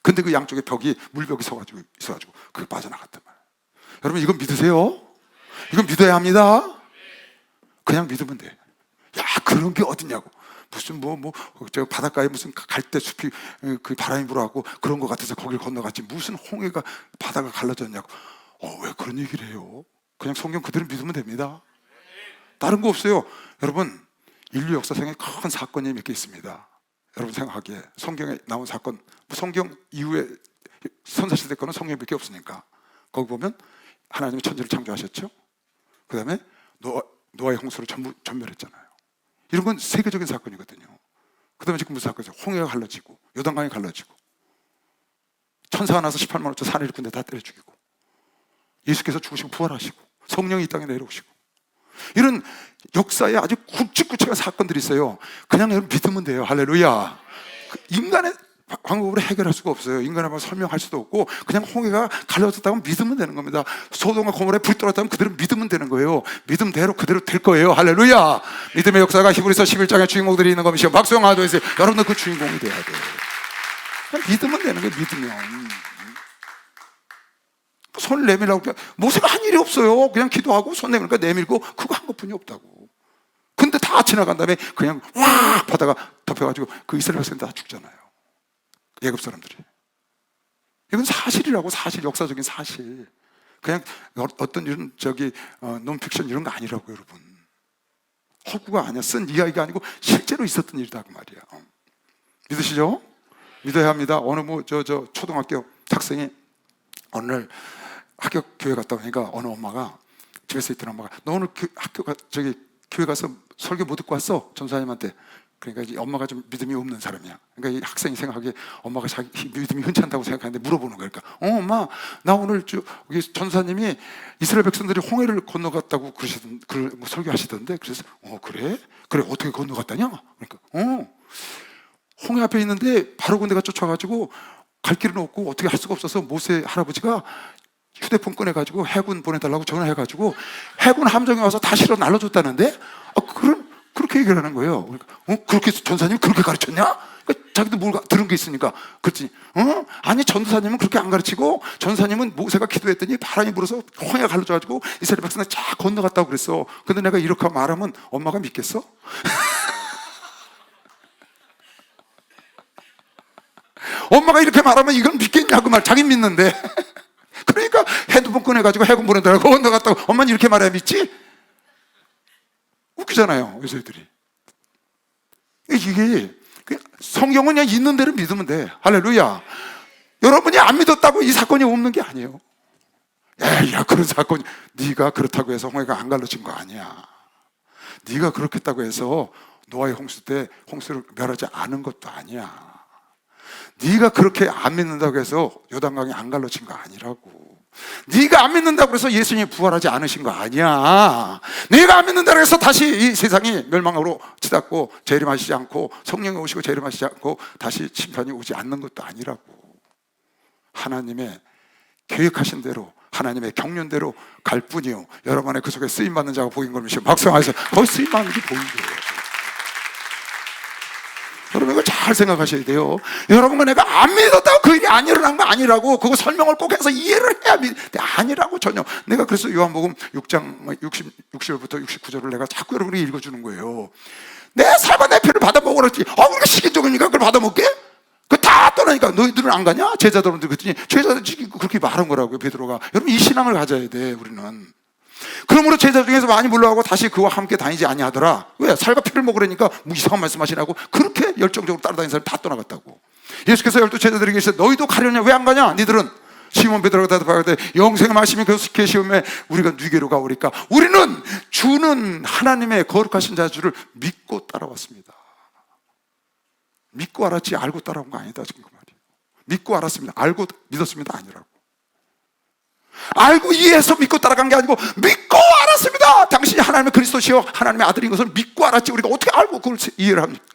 근데 그 양쪽에 물벽이 있어가지고 그게 빠져나갔단 말이에요. 여러분, 이건 믿으세요? 이건 믿어야 합니다. 그냥 믿으면 돼. 야, 그런 게 어딨냐고. 무슨 저 바닷가에 무슨 갈대 숲이 그 바람이 불어갖고 그런 것 같아서 거길 건너갔지. 무슨 홍해가 바다가 갈라졌냐고. 왜 그런 얘기를 해요? 그냥 성경 그대로 믿으면 됩니다. 다른 거 없어요. 여러분, 인류 역사상에 큰 사건이 몇 개 있습니다. 여러분 생각하기에 성경에 나온 사건, 성경 이후에 선사시대 거는 성경에 몇 개 없으니까 거기 보면 하나님이 천지를 창조하셨죠. 그 다음에 노아의 홍수를 전부 전멸했잖아요. 이런 건 세계적인 사건이거든요. 그 다음에 지금 무슨 사건이죠? 홍해가 갈라지고 요단강이 갈라지고 천사가 나서 18만 5천 사내 일꾼들 다 때려 죽이고 예수께서 죽으시고 부활하시고 성령이 이 땅에 내려오시고 이런 역사에 아주 굵직굵직한 사건들이 있어요. 그냥 여러분 믿으면 돼요. 할렐루야. 인간의 방법으로 해결할 수가 없어요. 인간의 방법으로 설명할 수도 없고 그냥 홍해가 갈라졌다고 믿으면 되는 겁니다. 소돔과 고모라에 불 떨어졌다면 그대로 믿으면 되는 거예요. 믿음대로 그대로 될 거예요. 할렐루야. 믿음의 역사가 히브리서 11장의 주인공들이 있는 겁니다. 박수영 아도에서 여러분들 그 주인공이 돼야 돼요. 그냥 믿으면 되는 거예요. 믿으면. 손을 내밀라고 모세가 한 일이 없어요. 그냥 기도하고 손 내밀니까 내밀고 그거 한 것뿐이 없다고. 근데 다 지나간 다음에 그냥 와 바다가 덮여가지고 그 이스라엘 백성들 다 죽잖아요. 애굽 사람들이. 이건 사실이라고. 사실, 역사적인 사실. 그냥 어떤 이런 논픽션 이런 거 아니라고. 여러분, 허구가 아니야. 쓴 이야기가 아니고 실제로 있었던 일이다 그 말이야. 믿으시죠? 믿어야 합니다. 어느 초등학교 학생이 어느 날 학교 교회 갔다 오니까 어느 엄마가, 집에서 있던 엄마가, 너 오늘 교회 가서 설교 못 듣고 왔어? 전사님한테. 그러니까 이제 엄마가 좀 믿음이 없는 사람이야. 그러니까 이 학생이 생각하기에 엄마가 자기 믿음이 흔치 않다고 생각하는데 물어보는 거니까, 엄마, 나 오늘 전사님이 이스라엘 백성들이 홍해를 건너갔다고 설교하시던데. 그래서 그래 어떻게 건너갔다냐? 그러니까 홍해 앞에 있는데 바로 군대가 쫓아가지고 갈 길은 없고 어떻게 할 수가 없어서 모세 할아버지가 휴대폰 꺼내가지고 해군 보내달라고 전화해가지고 해군 함정에 와서 다 실어 날려줬다는데. 그렇게 얘기를 하는 거예요. 그러니까, 그렇게 전사님이 그렇게 가르쳤냐? 그러니까 자기도 뭘 들은 게 있으니까. 그랬더니 아니, 전사님은 그렇게 안 가르치고 전사님은 모세가 기도했더니 바람이 불어서 홍해가 갈라져가지고 이스라엘 백성들 쫙 건너갔다고 그랬어. 근데 내가 이렇게 말하면 엄마가 믿겠어? 엄마가 이렇게 말하면 이건 믿겠냐고 자기 믿는데. 그러니까 핸드폰 꺼내가지고 해군 보내달라고 건너갔다고 엄마는 이렇게 말해야 믿지? 웃기잖아요, 요새 애들이. 이게 성경은 그냥 있는 대로 믿으면 돼. 할렐루야. 여러분이 안 믿었다고 이 사건이 없는 게 아니에요. 야, 그런 사건이, 네가 그렇다고 해서 홍해가 안 갈라진 거 아니야. 네가 그렇겠다고 해서 노아의 홍수 때 홍수를 멸하지 않은 것도 아니야. 네가 그렇게 안 믿는다고 해서 요단강이 안 갈라진 거 아니라고. 네가 안 믿는다고 해서 예수님이 부활하지 않으신 거 아니야. 네가 안 믿는다고 해서 다시 이 세상이 멸망으로 치닫고 재림하시지 않고 성령이 오시고 재림하시지 않고 다시 심판이 오지 않는 것도 아니라고. 하나님의 계획하신 대로, 하나님의 경륜대로 갈 뿐이요, 여러분의 그 속에 쓰임받는 자가 보인 걸로 박수하면서 거기 쓰임받는 게 보인 거예요. 여러분 이걸 잘 생각하셔야 돼요. 여러분과 내가 안 믿었다고 그 일이 안 일어난 거 아니라고. 그거 설명을 꼭 해서 이해를 해야 아니라고. 전혀. 내가 그래서 요한복음 6장 60절부터 69절을 내가 자꾸 여러분이 읽어주는 거예요. 내 살과 내 피를 받아 먹으라 했더니 우리가 시기적이니까 그걸 받아 먹게? 그 다 떠나니까 너희들은 안 가냐? 제자들한테 그랬더니 제자들이 그렇게 말한 거라고요, 베드로가. 여러분 이 신앙을 가져야 돼, 우리는. 그러므로 제자 중에서 많이 물러가고 다시 그와 함께 다니지 아니하더라. 왜? 살과 피를 먹으려니까 뭐 이상한 말씀하시냐고. 그렇게 열정적으로 따라다니는 사람이 다 떠나갔다고. 예수께서 12 제자들에게 이르시되 너희도 가려냐? 왜 안 가냐? 니들은. 시몬 베드로가 대답하되 영생의 말씀이 계시오매 우리가 누게로 가오리까? 우리는 주는 하나님의 거룩하신 자주를 믿고 따라왔습니다. 믿고 알았지 알고 따라온 거 아니다, 지금 그 말이에요. 믿고 알았습니다. 알고 믿었습니다 아니라고. 알고 이해해서 믿고 따라간 게 아니고 믿고 알았습니다. 당신이 하나님의 그리스도시요 하나님의 아들인 것을 믿고 알았지. 우리가 어떻게 알고 그걸 이해를 합니까?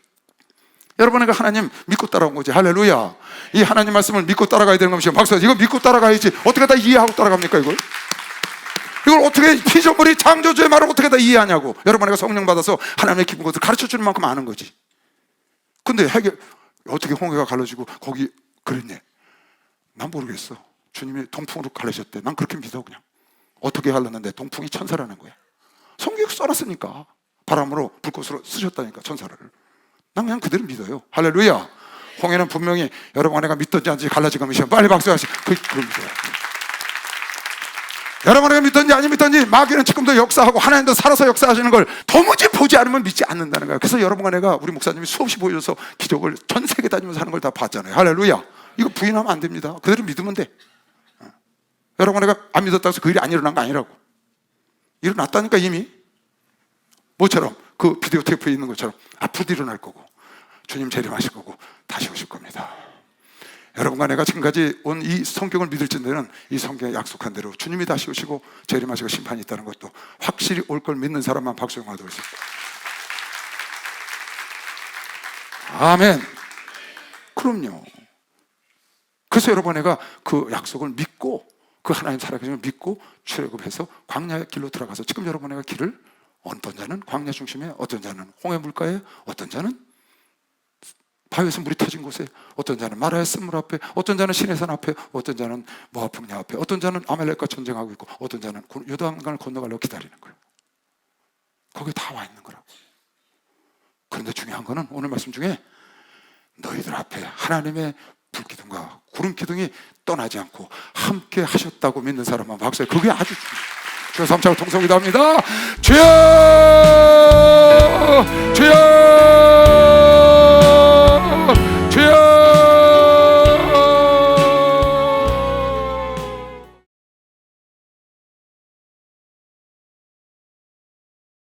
여러분에게 하나님 믿고 따라온 거지. 할렐루야. 이 하나님 말씀을 믿고 따라가야 되는 것이요. 박수. 이거 믿고 따라가야지. 어떻게 다 이해하고 따라갑니까 이걸? 이걸 어떻게 피조물이 창조주의 말을 어떻게 다 이해하냐고. 여러분에게 성령 받아서 하나님의 기쁜 것을 가르쳐주는 만큼 아는 거지. 근데 어떻게 홍해가 갈라지고 거기 그랬니? 난 모르겠어. 주님이 동풍으로 갈라졌대. 난 그렇게 믿어. 그냥 어떻게 갈랐는데 동풍이 천사라는 거야. 성경에 써놨으니까. 바람으로 불꽃으로 쓰셨다니까 천사를. 난 그냥 그대로 믿어요. 할렐루야. 홍해는 분명히 여러분 안에가 믿든지 안 믿든지 갈라지고 하면 빨리 박수하시고 그걸 믿어요. 여러분 안에가 믿든지 안 믿든지 마귀는 지금도 역사하고 하나님도 살아서 역사하시는 걸 도무지 보지 않으면 믿지 않는다는 거예요. 그래서 여러분 안에가 우리 목사님이 수없이 보여줘서 기적을 전 세계 다니면서 하는 걸 다 봤잖아요. 할렐루야. 이거 부인하면 안 됩니다. 그대로 믿으면 돼. 여러분 안에가 안 믿었다고 해서 그 일이 안 일어난 거 아니라고. 일어났다니까 이미. 뭐처럼 그 비디오 테이프에 있는 것처럼 앞으로도 일어날 거고 주님 재림하실 거고 다시 오실 겁니다. 여러분과 내가 지금까지 온 이 성경을 믿을진대는 이 성경에 약속한 대로 주님이 다시 오시고 재림하시고 심판이 있다는 것도 확실히 올 걸 믿는 사람만 박수 영화도 있습니다. 아멘. 그럼요. 그래서 여러분 내가 그 약속을 믿고 그 하나님 살아계신 걸 믿고 출애굽해서 광야의 길로 들어가서 지금 여러분 내가 길을 어떤 자는 광야 중심에, 어떤 자는 홍해 물가에, 어떤 자는 바위에서 물이 터진 곳에, 어떤 자는 마라의 쓴물 앞에, 어떤 자는 시내산 앞에, 어떤 자는 모압 평야 앞에, 어떤 자는 아말렉과 전쟁하고 있고, 어떤 자는 요단강을 건너가려고 기다리는 거예요. 거기에 다 와 있는 거라고. 그런데 중요한 거는 오늘 말씀 중에 너희들 앞에 하나님의 불기둥과 구름기둥이 떠나지 않고 함께 하셨다고 믿는 사람만 박수해. 그게 아주 중요해요. 주여 삼차고 통성기도합니다. 주여 주여